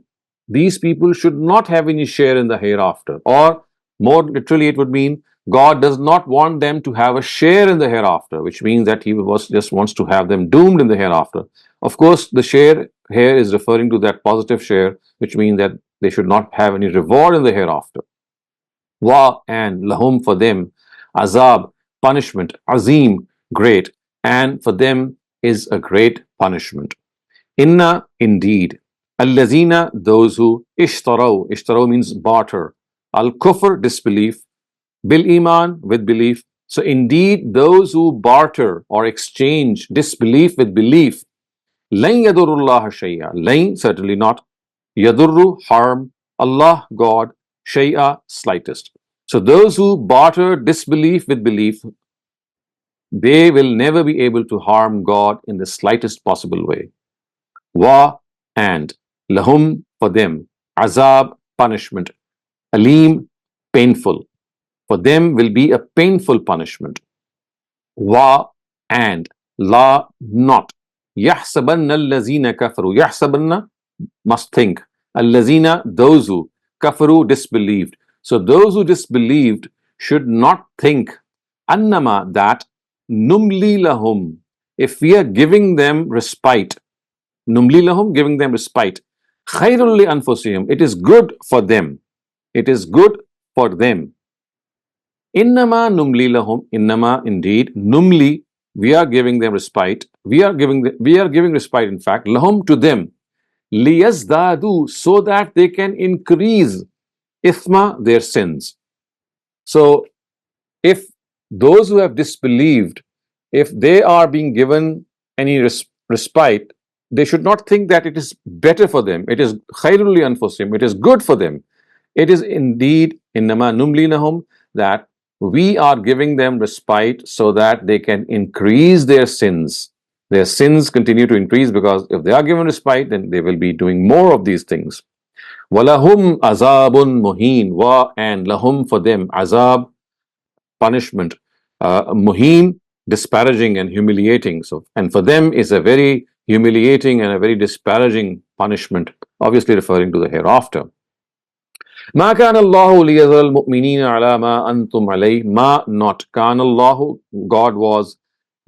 these people should not have any share in the hereafter, or more literally it would mean God does not want them to have a share in the hereafter, which means that he just wants to have them doomed in the hereafter. Of course, the share here is referring to that positive share, which means that they should not have any reward in the hereafter. Wa, and lahum, for them, azab, punishment, azim, great, and for them is a great punishment. Inna, indeed, allazina, those who ishtarau means barter, al-kufr, disbelief, bil iman, with belief. So indeed those who barter or exchange disbelief with belief, lan yadurullah shay'a, lan, certainly not, yadurru, harm, Allah, God, shay'a, slightest. So those who barter disbelief with belief, they will never be able to harm God in the slightest possible way. Wa, and lahum, for them, azab, punishment, alim, painful. For them will be a painful punishment. Wa, and la, not. Yahsabanna allazina kafaru. Yahsabanna, must think. Allazina, those who kafaru, disbelieved. So those who disbelieved should not think annama, that numli lahum, if we are giving them respite, numli lahum, giving them respite, khairul li anfusihim, it is good for them, it is good for them. Innama numli lahum, innama, indeed, numli, we are giving them respite, we are giving respite, in fact, lahum, to them, liyazdadu, so that they can increase ithma, their sins. So if those who have disbelieved, if they are being given any respite, they should not think that it is better for them. It is khairul li anfusihim, it is good for them. It is indeed innama numlinahum, that we are giving them respite so that they can increase their sins. Their sins continue to increase, because if they are given respite, then they will be doing more of these things. Walahum azabun muhin, wa, and lahum, for them, azab, punishment, muhin, disparaging and humiliating. So, and for them is a very humiliating and a very disparaging punishment, obviously referring to the hereafter. Ma kana Allahu liyazal mu'minina ala ma antum alayh, ma, not, kana Allahu, God was,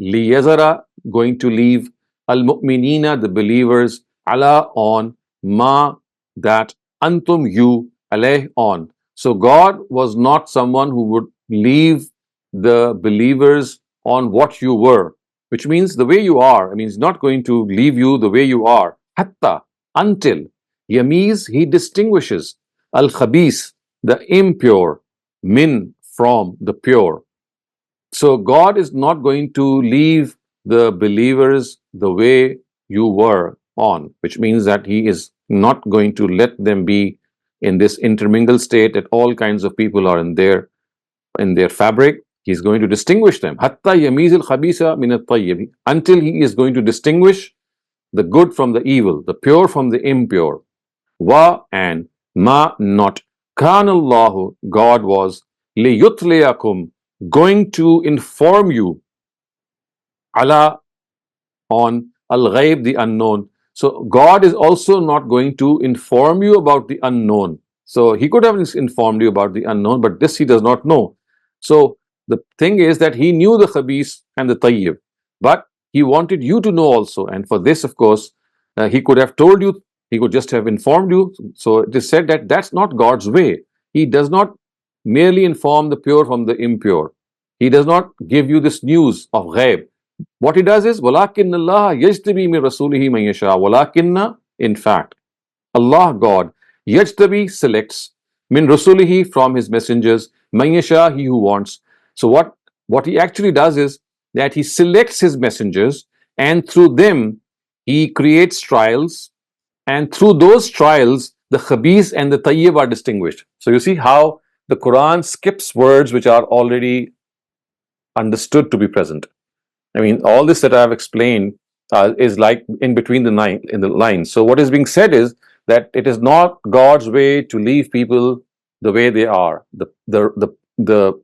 liyazara, going to leave, al mu'minina, the believers, ala, on, ma, that, antum, you, alayh, on. So God was not someone who would leave the believers on what you were, which means the way you are. I mean, he's not going to leave you the way you are. Hatta, until, yamiz, he distinguishes, al khabis, the impure, min, from the pure. So God is not going to leave the believers the way you were on, which means that he is not going to let them be in this intermingled state that all kinds of people are in their fabric. He's going to distinguish them. Hatta yamizil khabisa min at-tayyib, until he is going to distinguish the good from the evil, the pure from the impure. wa and ma not. Kan Allahu, God was liyutliyakum, going to inform you ala on al-ghaib, the unknown. So God is also not going to inform you about the unknown. So he could have informed you about the unknown, but this he does not know. So the thing is that he knew the khabis and the tayyib, but he wanted you to know also. And for this, of course, he could have told you, he could just have informed you. So it is said that that's not God's way. He does not merely inform the pure from the impure. He does not give you this news of ghaib. What he does is, وَلَكِنَّ اللَّهَ يَجْتَبِي مِن رَسُولِهِ مَن يَشَاءُ. وَلَكِنَّ, in fact, Allah, God, yajtabi, selects, min rusulihi, from his messengers, man yasha, he who wants. So what he actually does is that he selects his messengers, and through them he creates trials, and through those trials the khabis and the tayyib are distinguished. So you see how the Quran skips words which are already understood to be present. I mean, all this that I have explained is like in between the lines. So what is being said is that it is not God's way to leave people the way they are. The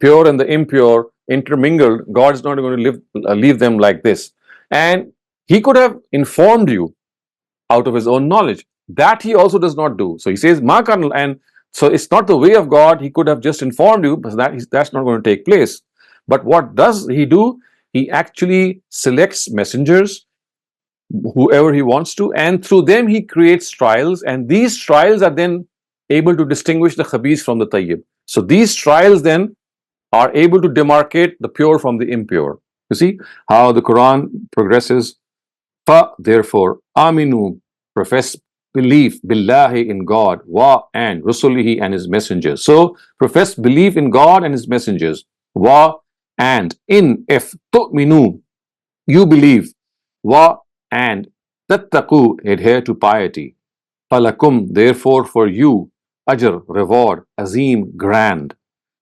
pure and the impure intermingled. God is not going to leave them like this. And he could have informed you out of his own knowledge. That he also does not do. So he says, Ma kan, and so it's not the way of God. He could have just informed you, but that's not going to take place. But what does he do? He actually selects messengers, whoever he wants to, and through them he creates trials, and these trials are then able to distinguish the khabis from the tayyib. So these trials then are able to demarcate the pure from the impure. You see how the Quran progresses. Fa, therefore, aminu, profess belief, billahi, in God, wa, and rusulihi, and his messengers. So profess belief in God and his messengers, wa, and in, if tu'minu, you believe, wa, and tattaqu, adhere to piety, falakum, therefore for you, ajr, reward, azim, grand.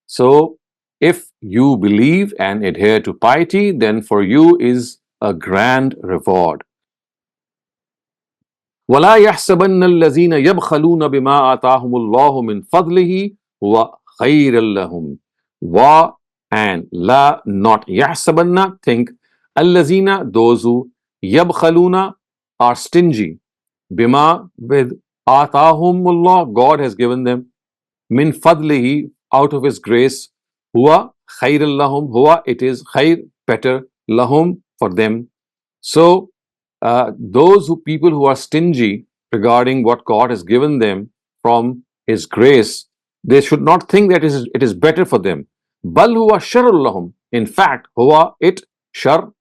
So if you believe and adhere to piety, then for you is a grand reward. وَلَا يَحْسَبَنَّ الَّذِينَ يَبْخَلُونَ بِمَا آتَاهُمُ اللَّهُ مِنْ فَضْلِهِ هُوَ خَيْرًا لَهُمْ. Wa, and la, not. يَحْسَبَنَّ, think. الَّذِينَ, those who, يَبْخَلُونَ, are stingy. Bima, with. آتَاهُمُ اللَّهُ, God has given them. Min fadlihi, out of his grace. Huwa khayran lahum, huwa, it is khayr, better, lahum, for them. So those people who are stingy regarding what God has given them from his grace, they should not think that it is better for them. Bal huwa sharrul lahum, in fact, huwa, it, shar,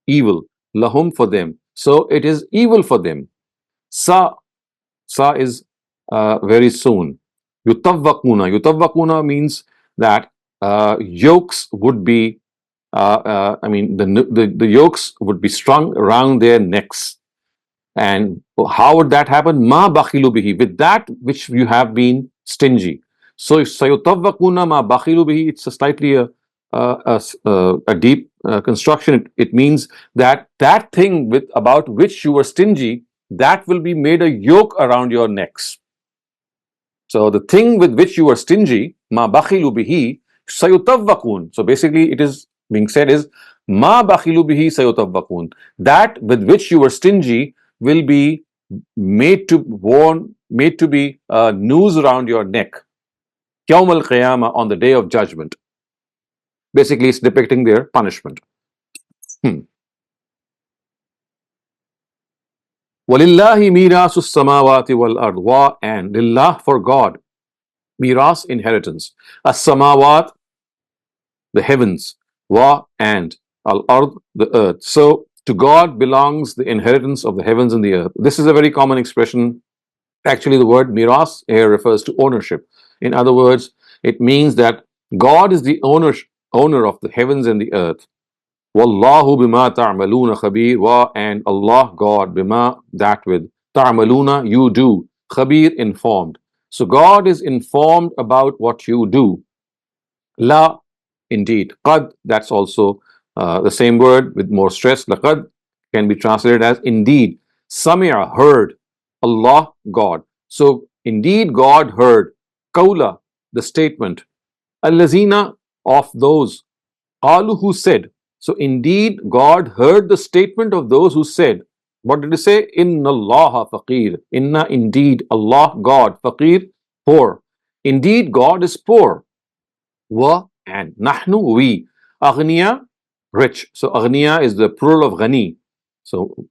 evil, lahum, for them. So it is evil for them. Sa is very soon. Yutawwaquna means that yokes would be, the yokes would be strung around their necks. And how would that happen? Ma bakhilu bihi, with that which you have been stingy. So sayutawwaquna ma bakhilu bihi, it's a slightly a deep construction. It means that thing about which you were stingy, that will be made a yoke around your necks. So the thing with which you were stingy, ma bakhilu bihi, sayutawwaqun. So basically it is being said is, ma bakhilu bihi sayutawwaqun. That with which you were stingy will be made to be noose around your neck. Yawm al-Qiyamah, on the day of judgment. Basically it's depicting their punishment. وَلِلَّهِ مِيرَاسُ السَّمَاوَاتِ وَالْأَرْضِ. Wa, and lillah, for God, miras, inheritance, as-samawat, the heavens, wa, and al-ard, the earth. So to God belongs the inheritance of the heavens and the earth. This is a very common expression. Actually, the word miras here refers to ownership. In other words, it means that God is the owner of the heavens and the earth. Wallahu bima ta'maluna khabir. Wa, and Allah, God, bima, that with, ta'maluna, you do, khabir, informed. So God is informed about what you do. La, indeed. Qad, that's also the same word with more stress. Laqad can be translated as indeed. Sami'a, heard. Allah, God. So indeed God heard qawla, the statement, allazina, of those, qalu, who said. So indeed God heard the statement of those who said. What did he say? Inna Allah faqir. Inna, indeed, Allah, God, faqir, poor. Indeed God is poor. Wa, and nahnu, we. Aghniya, rich. So aghniya is the plural of ghani. So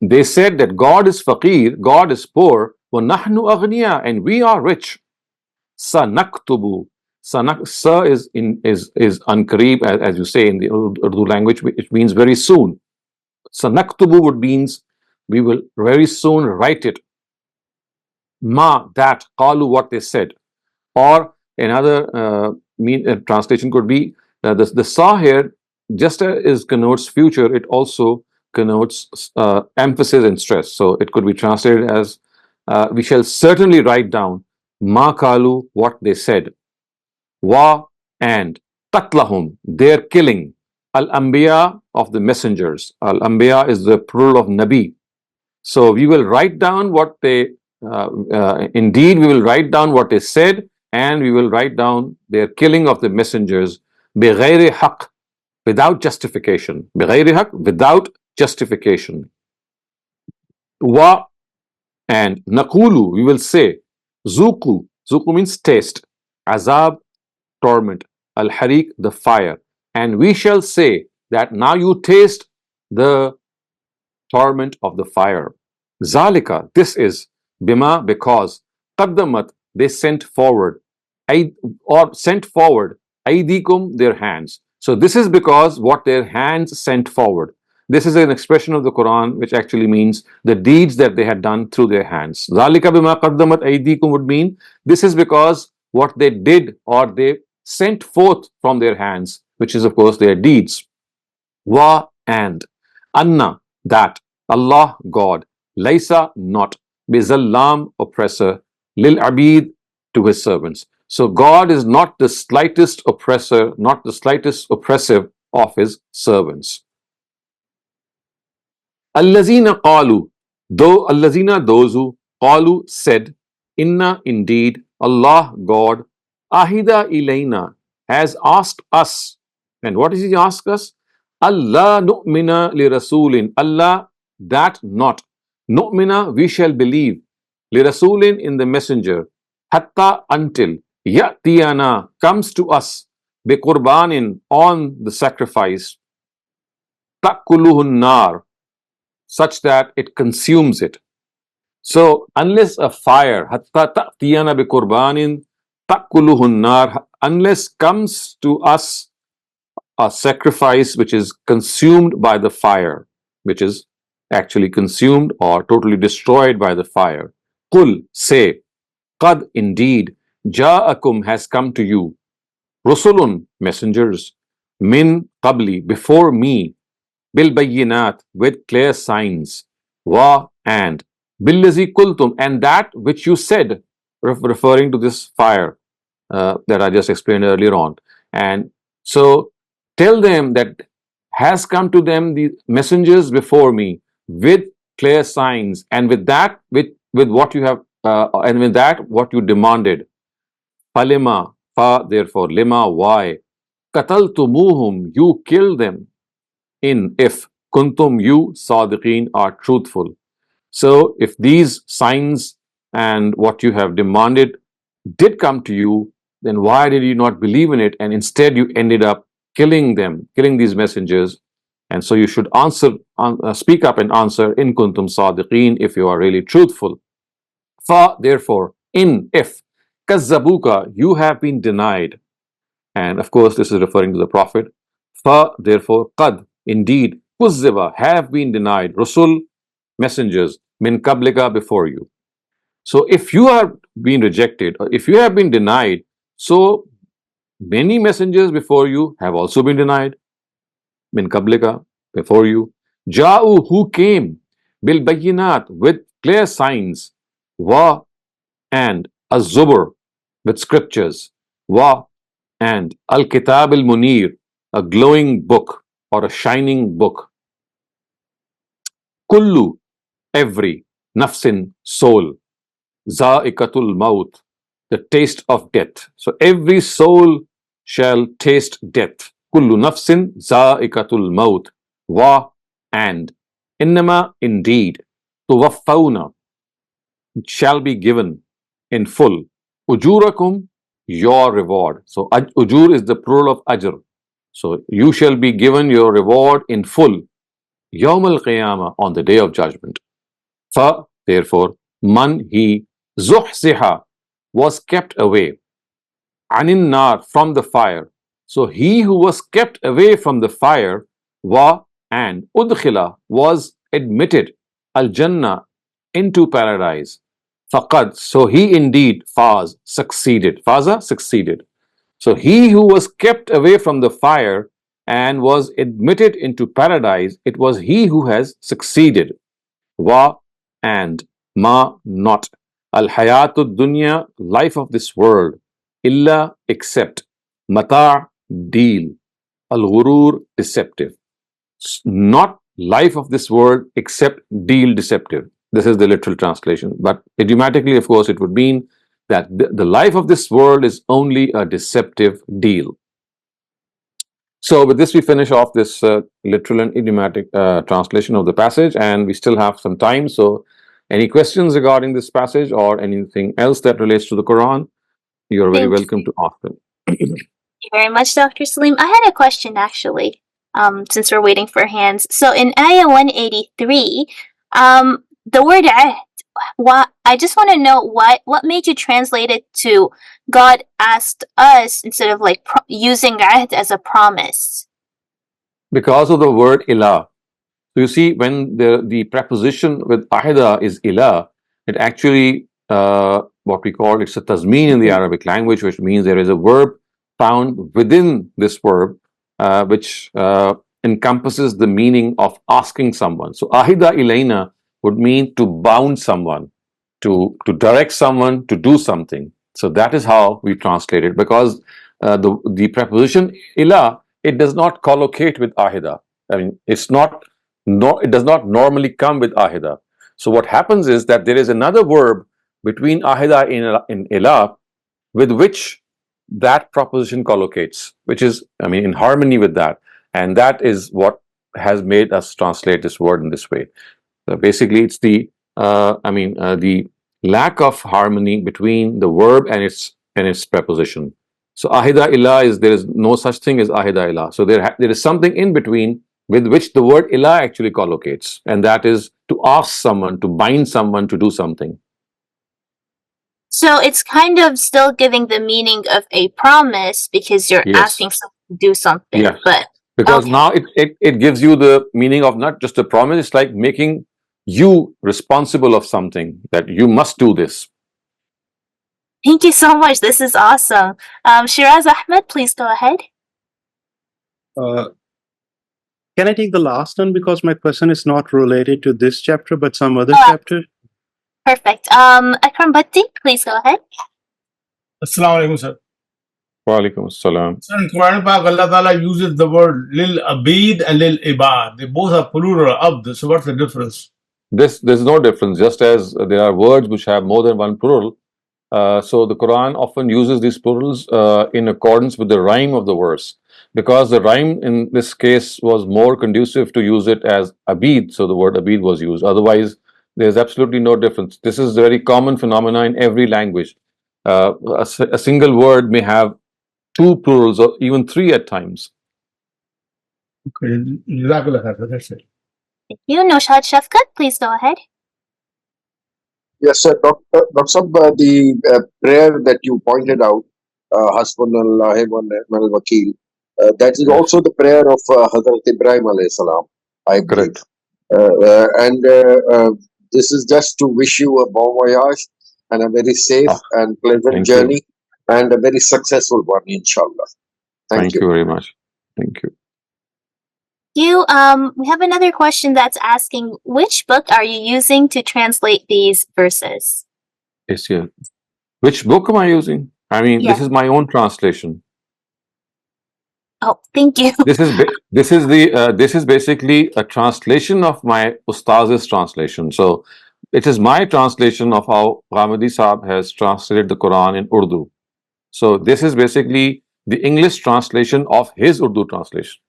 they said that God is faqir, God is poor. Wa nahnu aghniya, and we are rich. Sanaktubu. Sa is anqareeb, as you say in the Urdu language, it means very soon. Sanaktubu would means we will very soon write it. Ma, that, qalu, what they said. Or another translation could be the sa here, just as connotes future, it also connotes emphasis and stress. So it could be translated as we shall certainly write down ma kalu, what they said, wa, and qatlahum, their killing, al anbiya, of the messengers. Al anbiya is the plural of nabi. So we will write down what they indeed we will write down what they said, and we will write down their killing of the messengers, بغير حق, without justification. بغير حق, without justification. Wa, and naqulu, we will say, zuku, zuku means taste, azab, torment, al harik, the fire, and we shall say that now you taste the torment of the fire. Zalika, this is, bima, because, qaddamat, they sent forward, or sent forward, aidikum, their hands. So this is because what their hands sent forward. This is an expression of the Quran which actually means the deeds that they had done through their hands. Zalika bima qaddamat aidikum would mean this is because what they did or they sent forth from their hands, which is of course their deeds. Wa, and anna, that Allah, God, laisa, not, bizallam, oppressor, lil abid, to his servants. So God is not the slightest oppressor, not the slightest oppressive of his servants. Allazina qalu, though allazina, those who, qalu, said, inna, indeed, Allah, God, ahida ilayna, has asked us. And what does he ask us? Allah nu'mina li rasulin. Allah, that not. Nu'mina, we shall believe. Li rasulin, in the messenger. Hatta, until. Ya'tiyana, comes to us. Bi qurbanin, on the sacrifice. Ta'kuluhun nar, such that it consumes it. So unless a fire, hatta ta'tiyana bi qurbanin ta'kuluhun nar, unless comes to us a sacrifice which is consumed by the fire, which is actually consumed or totally destroyed by the fire. Qul, say, qad, indeed, ja'akum, has come to you, rusulun, messengers, min qabli, before me, bil bayyinat, with clear signs, wa, and billazi kultum, and that which you said, referring to this fire that I just explained earlier on. And so tell them that has come to them the messengers before me with clear signs, and with that, with what you have, and with that what you demanded. Falima, fa, therefore, lima, why? Qataltumuhum, you kill them. In, if, kuntum, you, sadiqeen, are truthful. So if these signs and what you have demanded did come to you, then why did you not believe in it, and instead you ended up killing them, killing these messengers? And so you should answer, speak up and answer, in kuntum sadiqeen, if you are really truthful. Fa, therefore, in, if, kazzabuka, you have been denied. And of course this is referring to the Prophet. Fa, therefore, qad, indeed, kuzziba, have been denied, rusul, messengers, min qablika, before you. So if you have been rejected, or if you have been denied, so many messengers before you have also been denied, min qablika, before you. Ja'u, who came, bil bayyinat, with clear signs, wa, and az-zubur, with scriptures, wa, and al-kitab al-munir, a glowing book or a shining book. Kullu, every, nafsin, soul, za'ikatul maut, the taste of death. So every soul shall taste death. Kullu nafsin za'ikatul maut. Wa, and. Innama, indeed. Tuwaffawna, shall be given in full. Ujurakum, your reward. So ujur is the plural of ajr. So you shall be given your reward in full. Yawm al-Qiyamah, on the day of judgment. Fa, therefore, man, he, zuhziha, was kept away, anin nar, from the fire. So he who was kept away from the fire, wa, and udkhila, was admitted, al jannah, into paradise. Faqad, so he indeed, faz, succeeded. Faza, succeeded. So he who was kept away from the fire and was admitted into paradise, it was he who has succeeded. Wa, and. Ma, not. Al hayatud dunya, life of this world. Illa, except. Mata, deal. Al ghurur, deceptive. Not life of this world except deal, deceptive. This is the literal translation. But idiomatically, of course, it would mean that the life of this world is only a deceptive deal. So with this, we finish off this literal and idiomatic translation of the passage, and we still have some time. So any questions regarding this passage or anything else that relates to the Quran, you're very welcome to ask them. Thank you very much, Dr. Saleem. I had a question actually, since we're waiting for hands. So in Ayah 183, the word ahd, I just want to know what made you translate it to God asked us instead of like using ahd as a promise? Because of the word ilah. So you see, when the preposition with ahida is ilah, it actually, what we call, it's a tazmeen in the Arabic language, which means there is a verb found within this verb, which encompasses the meaning of asking someone. So ahida ilayna would mean to bound someone, to direct someone to do something. So that is how we translate it, because the preposition ilah, it does not collocate with ahida. I mean, it does not normally come with ahida. So what happens is that there is another verb between ahida and ilah with which that proposition collocates, which is, I mean, in harmony with that. And that is what has made us translate this word in this way. So basically, it's the lack of harmony between the verb and its preposition. So ahida ilah is, there is no such thing as ahida ilah. So there is something in between with which the word ilah actually collocates, and that is to ask someone, to bind someone to do something. So it's kind of still giving the meaning of a promise because you're asking someone to do something. Yes. But because now it gives you the meaning of not just a promise, it's like making you responsible of something, that you must do this. Thank you so much. This is awesome. Shiraz Ahmed, please go ahead. Can I take the last one, because my question is not related to this chapter but some other chapter? Perfect. Akram Bhatti, please go ahead. Assalamu alaikum, sir. Wa alaikum assalam. Sir, in Quran Pak, Allah Ta'ala uses the word lil abid and lil ibad. They both are plural abd. So what's the difference? There's no difference, just as there are words which have more than one plural. So the Quran often uses these plurals in accordance with the rhyme of the verse, because the rhyme in this case was more conducive to use it as abid, so the word abid was used. Otherwise, there's absolutely no difference. This is a very common phenomena in every language. A single word may have two plurals or even three at times. Okay, Jazakallah khair, that's it. Thank you. Noshad Shafkat, please go ahead. Yes, sir. Dr. Sab, the prayer that you pointed out, Hasbunallah wa ni'mal wakeel, that is also the prayer of Hazrat Ibrahim alayhi salam, I believe. Correct. This is just to wish you a bon voyage and a very safe and pleasant journey and a very successful one, inshallah. Thank you. Thank you very much. Thank you. We have another question that's asking, which book are you using to translate these verses? Yes, yeah. Which book am I using? I mean, this is my own translation. Oh, thank you. This is basically a translation of my Ustaz's translation. So it is my translation of how Ghamidi Saab has translated the Quran in Urdu. So this is basically the English translation of his Urdu translation.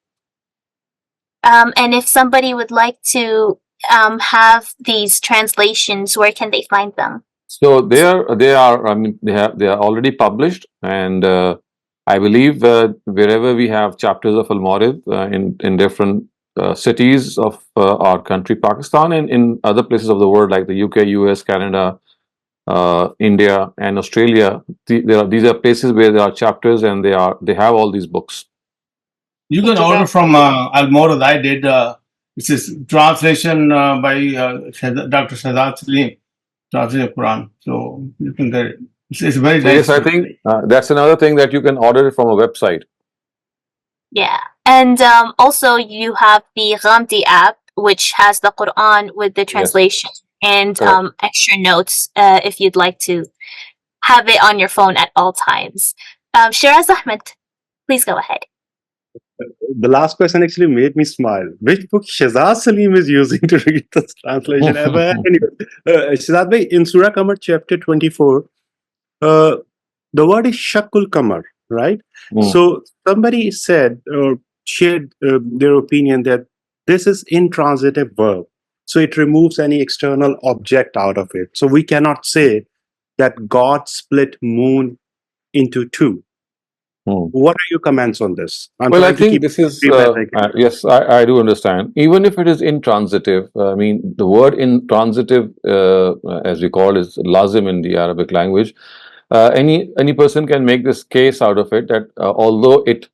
And if somebody would like to have these translations, where can they find them? So they are. I mean, they are already published, and I believe wherever we have chapters of Al Mawrid in different cities of our country, Pakistan, and in other places of the world like the UK, US, Canada, India, and Australia. These are places where there are chapters, and they have all these books. You can order from Al Mawrid. I did. This is translation by Dr. Shehzad Saleem, translation of Quran. So you can get it. It's very So nice. yes, I think that's another thing that you can order it from a website. Yeah. And also you have the Ghamidi app, which has the Quran with the translation and Correct. extra notes if you'd like to have it on your phone at all times. Shiraz Ahmed, please go ahead. The last question actually made me smile. Which book Shehzad Saleem is using to read this translation ever? Anyway, Shehzad bhai, in Surah Qamar chapter 24, the word is Shakul Qamar, right? So somebody said or shared their opinion that this is intransitive verb. So it removes any external object out of it. So we cannot say that God split moon into two. What are your comments on this? Well, I think this is yes, I do understand. Even if it is intransitive, I mean the word intransitive, as we call it, is lazim in the Arabic language. Any person can make this case out of it that although it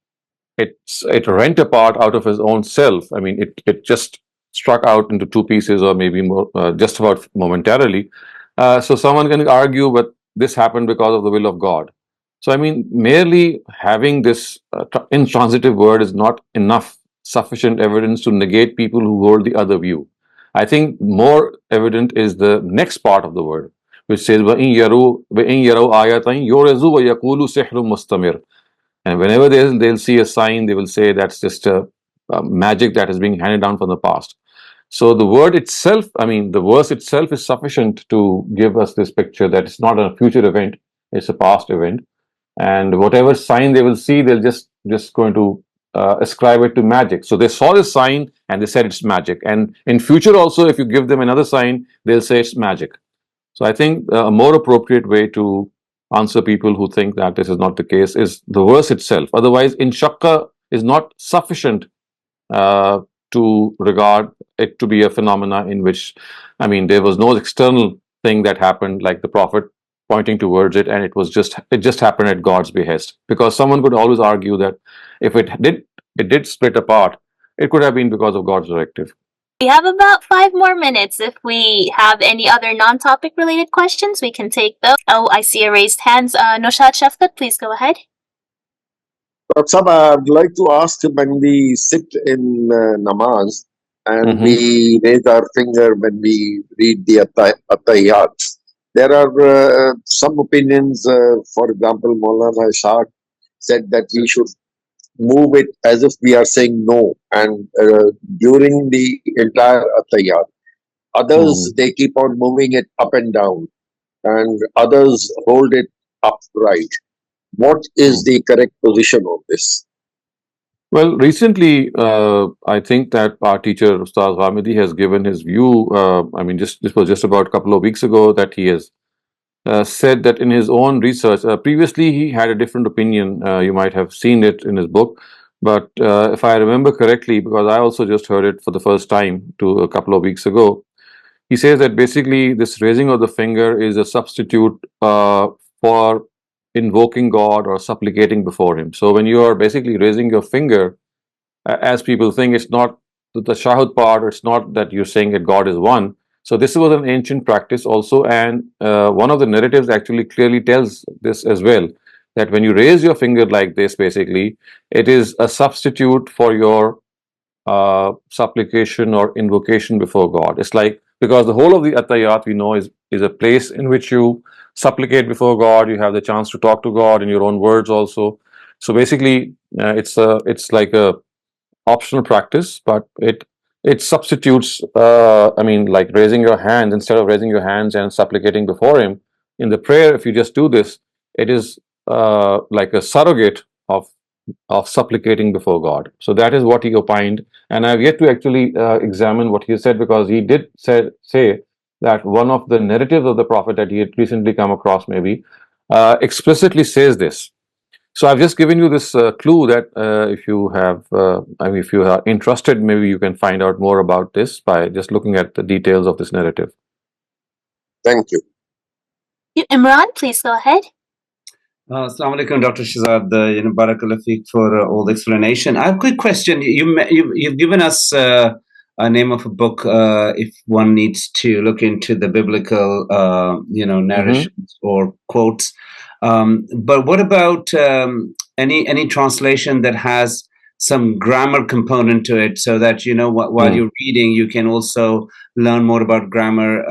rent apart out of his own self. I mean, it just struck out into two pieces, or maybe more, just about momentarily. So someone can argue, but this happened because of the will of God. So I mean, merely having this intransitive word is not enough sufficient evidence to negate people who hold the other view. I think more evident is the next part of the word, which says وَإِن يَرَوْا آيَةً يُعْرِضُوا وَيَقُولُوا سِحْرٌ مُسْتَمِرٌ. And whenever they'll see a sign, they will say that's just a magic that is being handed down from the past. So the word itself, I mean, the verse itself is sufficient to give us this picture that it's not a future event, it's a past event. And whatever sign they will see, they'll just going to ascribe it to magic. So they saw this sign and they said it's magic. And in future also, if you give them another sign, they'll say it's magic. So I think a more appropriate way to answer people who think that this is not the case is the verse itself. Otherwise, inshaqqa is not sufficient to regard it to be a phenomena in which, I mean, there was no external thing that happened like the Prophet pointing towards it, and it just happened at God's behest. Because someone could always argue that if it did split apart, it could have been because of God's directive. We have about 5 more minutes. If we have any other non-topic related questions, we can take those. Oh, I see a raised hands. Noshad Shafqat, please go ahead. Dr. Saab, I'd like to ask, when we sit in namaz and we raise our finger when we read the Attahiyat, there are some opinions, for example, Maulana Shah said that we should move it as if we are saying no, and during the entire Attahiyat. Others, they keep on moving it up and down, and others hold it upright. What is the correct position of this? Well, recently, I think that our teacher, Ustaz Ghamidi, has given his view. I mean, this was just about a couple of weeks ago that he has said that in his own research, previously he had a different opinion. You might have seen it in his book. But if I remember correctly, because I also just heard it for the first time a couple of weeks ago, he says that basically this raising of the finger is a substitute for invoking God or supplicating before Him. So when you are basically raising your finger, as people think, it's not the tashahhud part, it's not that you're saying that God is one. So this was an ancient practice also, and one of the narratives actually clearly tells this as well, that when you raise your finger like this, basically, it is a substitute for your supplication or invocation before God. It's like, because the whole of the Attahiyat we know is a place in which you supplicate before God, you have the chance to talk to God in your own words also. So basically, it's like a optional practice, but it it substitutes, like raising your hands. Instead of raising your hands and supplicating before him in the prayer, if you just do this, it is like a surrogate of supplicating before God. So that is what he opined, and I've yet to actually examine what he said, because he did say that one of the narratives of the Prophet that he had recently come across maybe explicitly says this. So I've just given you this clue that if you have, if you are interested, maybe you can find out more about this by just looking at the details of this narrative. Thank you. Imran, please go ahead. Assalamu alaikum, Dr. Shehzad. Barakallah feek for all the explanation. I have a quick question. You've given us a name of a book if one needs to look into the biblical, narrations or quotes. But what about any translation that has some grammar component to it, so that while you're reading, you can also learn more about grammar?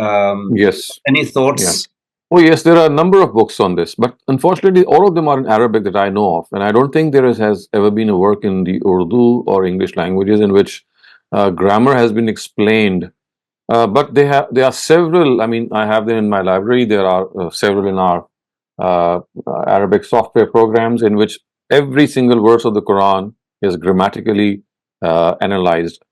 Yes. Any thoughts? Yeah. Oh yes, there are a number of books on this, but unfortunately, all of them are in Arabic that I know of, and I don't think there has ever been a work in the Urdu or English languages in which grammar has been explained. But there are several. I have them in my library. There are several in our Arabic software programs in which every single verse of the Quran is grammatically analyzed.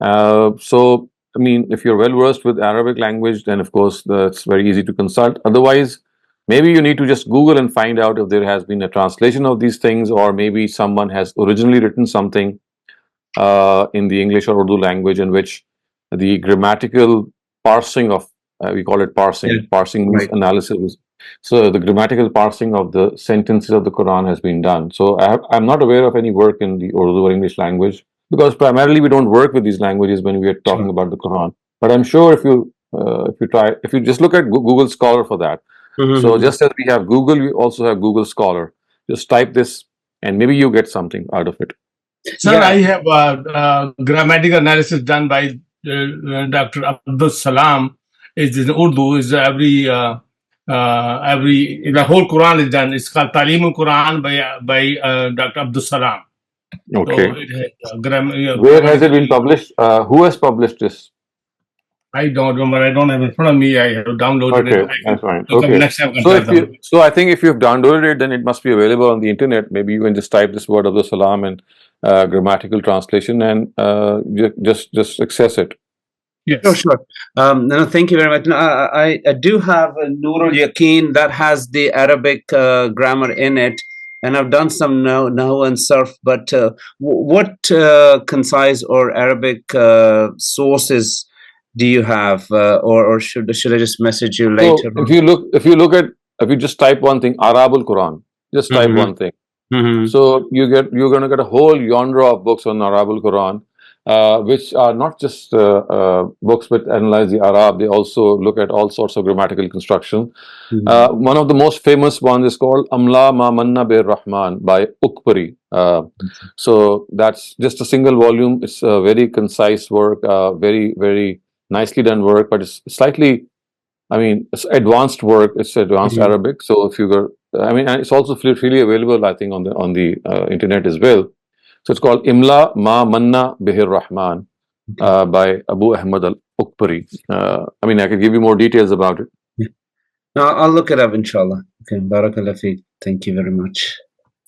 So, if you're well versed with Arabic language, then of course it's very easy to consult. Otherwise, maybe you need to just Google and find out if there has been a translation of these things, or maybe someone has originally written something in the English or Urdu language in which the grammatical parsing of, we call it parsing, parsing means analysis. So the grammatical parsing of the sentences of the Quran has been done. So I'm not aware of any work in the Urdu or English language, because primarily we don't work with these languages when we are talking about the Quran. But I'm sure if you just look at Google Scholar for that. So just as we have Google, we also have Google Scholar. Just type this and maybe you get something out of it. Sir, I have grammatical analysis done by Dr. Abdul Salam. Is in Urdu. Is every the whole Quran is done. It's called Talim al-Quran by Dr. Abdul Salam. Okay. So it has, where has it been published? Who has published this? I don't remember. I don't have it in front of me. I have downloaded it. That's fine. Okay. Next time So I think if you've downloaded it, then it must be available on the internet. Maybe you can just type this word Abdul Salam and grammatical translation and just access it. Yes. Oh, sure. No, thank you very much. No, I do have Nur al-Yaqeen that has the Arabic grammar in it, and I've done some Nahu and Sarf. But what concise or Arabic sources do you have, or should I just message you later? So if you just type one thing, Arabul Quran, just type one thing. So you're going to get a whole genre of books on Arabul Quran. Which are not just books which analyze the Arab, they also look at all sorts of grammatical construction. One of the most famous ones is called Amla Ma Manna Bir Rahman by Ukbari. So that's just a single volume. It's a very concise work, very, very nicely done work, but it's slightly, it's advanced work. It's advanced Arabic. So if you go, and it's also freely available, I think, on the internet as well. So it's called Imla Ma Manna Bihir Rahman by Abu Ahmed al-Ukbari. I could give you more details about it. No, I'll look it up, inshallah. Okay, Barakallah feek. Thank you very much.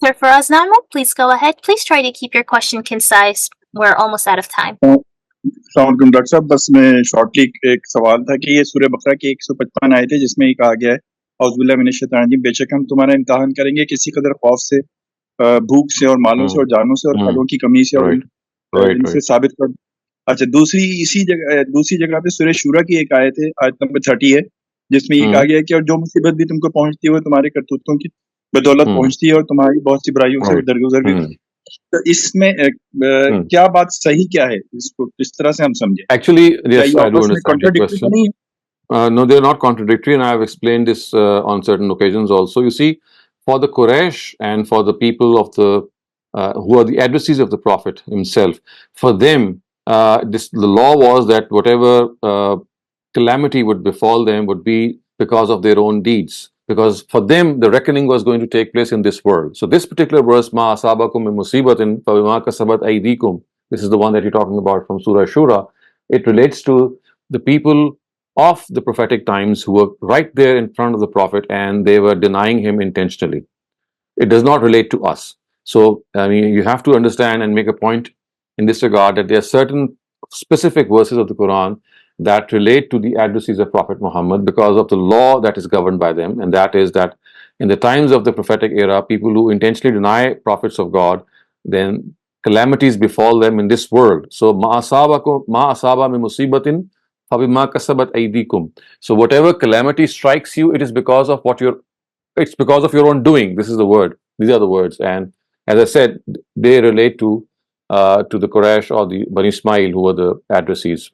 Sir Faraz Ahmed, please go ahead. Please try to keep your question concise. We're almost out of time. अस्सलामुअलैकुम doctor साहब, बस मैं shortly एक सवाल था कि ये सूरह बकरा के 155 आए थे जिसमें ये कहा गया है औज़ुबिल्लाहि मिनश शैतानिर रजीम, बेशक हम तुम्हारा इम्तिहान करेंगे किसी कदर खौफ से, भूख से और मालों से और जानों से और फलों की कमी से और इनसे साबित कर। अच्छा, दूसरी जगह पे सूरह शूरा की एक आयत है, आयत नंबर 30 है, जिसमें ये कहा गया है कि और जो मुसीबत भी तुमको पहुंचती है वो तुम्हारे करतूतों की बदौलत पहुंचती है और तुम्हारी बहुत सी बुराइयों से दरगुजर भी। तो इसमें क्या बात सही क्या है, इसको किस तरह से हम समझें? Actually, yes, I do understand your question. No, they're not contradictory, and I have explained this on certain occasions also. You see, for the Quraysh and for the people of the who are the adversaries of the Prophet himself, for them, the law was that whatever calamity would befall them would be because of their own deeds. Because for them, the reckoning was going to take place in this world. So this particular verse, Ma asabakum min musibatin fabima kasabat aydikum, this is the one that you're talking about from Surah Shura. It relates to the people of the prophetic times who were right there in front of the Prophet and they were denying him intentionally. It does not relate to us. So, I mean, you have to understand and make a point in this regard that there are certain specific verses of the Quran that relate to the adversaries of Prophet Muhammad because of the law that is governed by them, and that is that in the times of the prophetic era, people who intentionally deny prophets of God, then calamities befall them in this world. So, ma asaba min musibatin fabima kasabat aydikum. So, whatever calamity strikes you, it is because of it's because of your own doing. This is the word. These are the words, and as I said, they relate to the Quraysh or the Bani Ismail, who were the adversaries.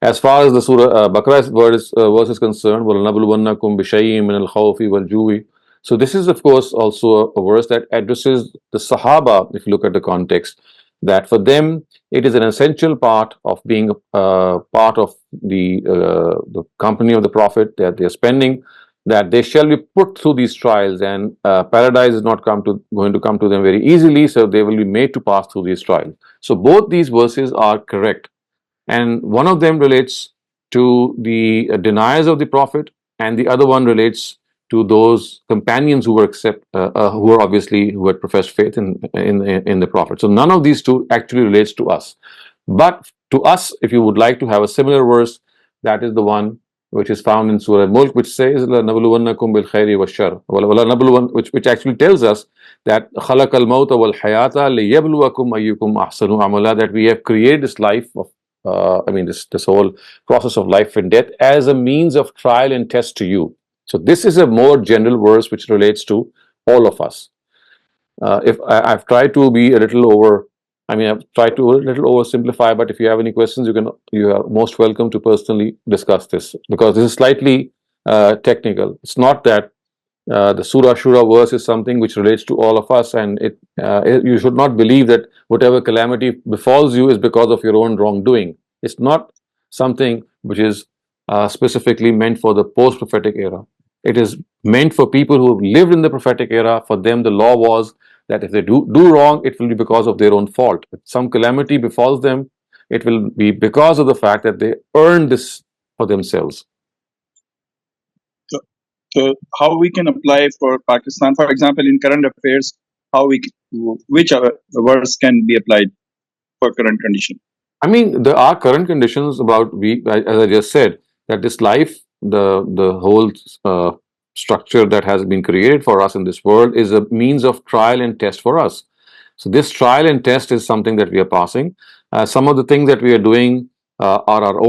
As far as the Surah Baqarah verse is concerned, وَلَنَبْلُوَنَّكُمْ بِشَيْءٍ مِنَ الْخَوْفِ وَالْجُوعِ. So this is, of course, also a verse that addresses the Sahaba, if you look at the context, that for them it is an essential part of being part of the company of the Prophet that they are spending, that they shall be put through these trials, and paradise is not going to come to them very easily, so they will be made to pass through these trials. So both these verses are correct, and one of them relates to the deniers of the Prophet, and the other one relates to those companions who who had professed faith in the Prophet. So none of these two actually relates to us. But to us, if you would like to have a similar verse, that is the one which is found in Surah Mulk, which says لَنَبْلُوَنَّكُمْ بِالْخَيْرِ وَالشَّرِّ, which actually tells us that خَلَقَ الْمَوْتَ وَالْحَيَاةَ لِيَبْلُوَكُمْ أَيُّكُمْ أَحْسَنُ عَمَلًا, that we have created this life of this whole process of life and death as a means of trial and test to you. So this is a more general verse which relates to all of us. If I've tried to be a little I've tried to a little oversimplify, but if you have any questions, you are most welcome to personally discuss this, because this is slightly technical. It's not that the Surah Shura verse is something which relates to all of us, and you should not believe that whatever calamity befalls you is because of your own wrongdoing. It's not something which is specifically meant for the post-prophetic era. It is meant for people who have lived in the prophetic era. For them, the law was that if they do wrong, it will be because of their own fault. If some calamity befalls them, it will be because of the fact that they earned this for themselves. So how we can apply for Pakistan, for example, in current affairs, which words can be applied for current condition? I mean, there are current conditions as I just said, that this life, the whole structure that has been created for us in this world is a means of trial and test for us. So this trial and test is something that we are passing. Some of the things that we are doing are our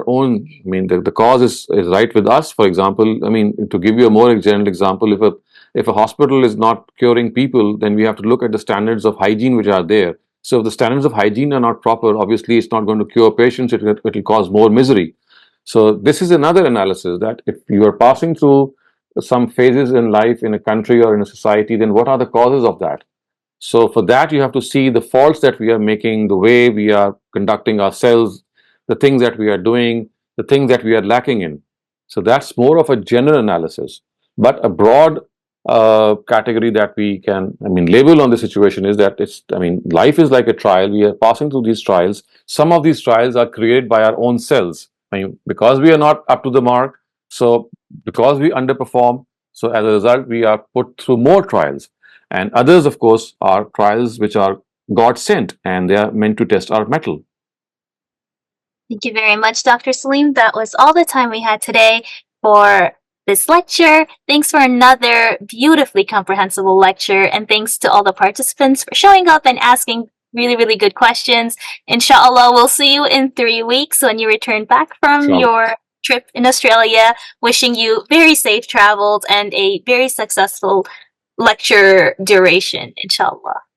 own. I mean, the cause is right with us. For example, I mean, to give you a more general example, if a hospital is not curing people, then we have to look at the standards of hygiene which are there. So if the standards of hygiene are not proper, obviously it's not going to cure patients. It will cause more misery. So this is another analysis, that if you are passing through some phases in life in a country or in a society, then what are the causes of that? So for that, you have to see the faults that we are making, the way we are conducting ourselves, the things that we are doing, the things that we are lacking in. So that's more of a general analysis. But a broad category that we can, label on the situation is that life is like a trial. We are passing through these trials. Some of these trials are created by our own selves. Because we are not up to the mark, so because we underperform, so as a result, we are put through more trials. And others, of course, are trials which are God sent, and they are meant to test our mettle. Thank you very much, Dr. Saleem. That was all the time we had today for this lecture. Thanks for another beautifully comprehensible lecture, and thanks to all the participants for showing up and asking really, really good questions. Inshallah, we'll see you in 3 weeks when you return back from your trip in Australia. Wishing you very safe travels and a very successful lecture duration, inshallah.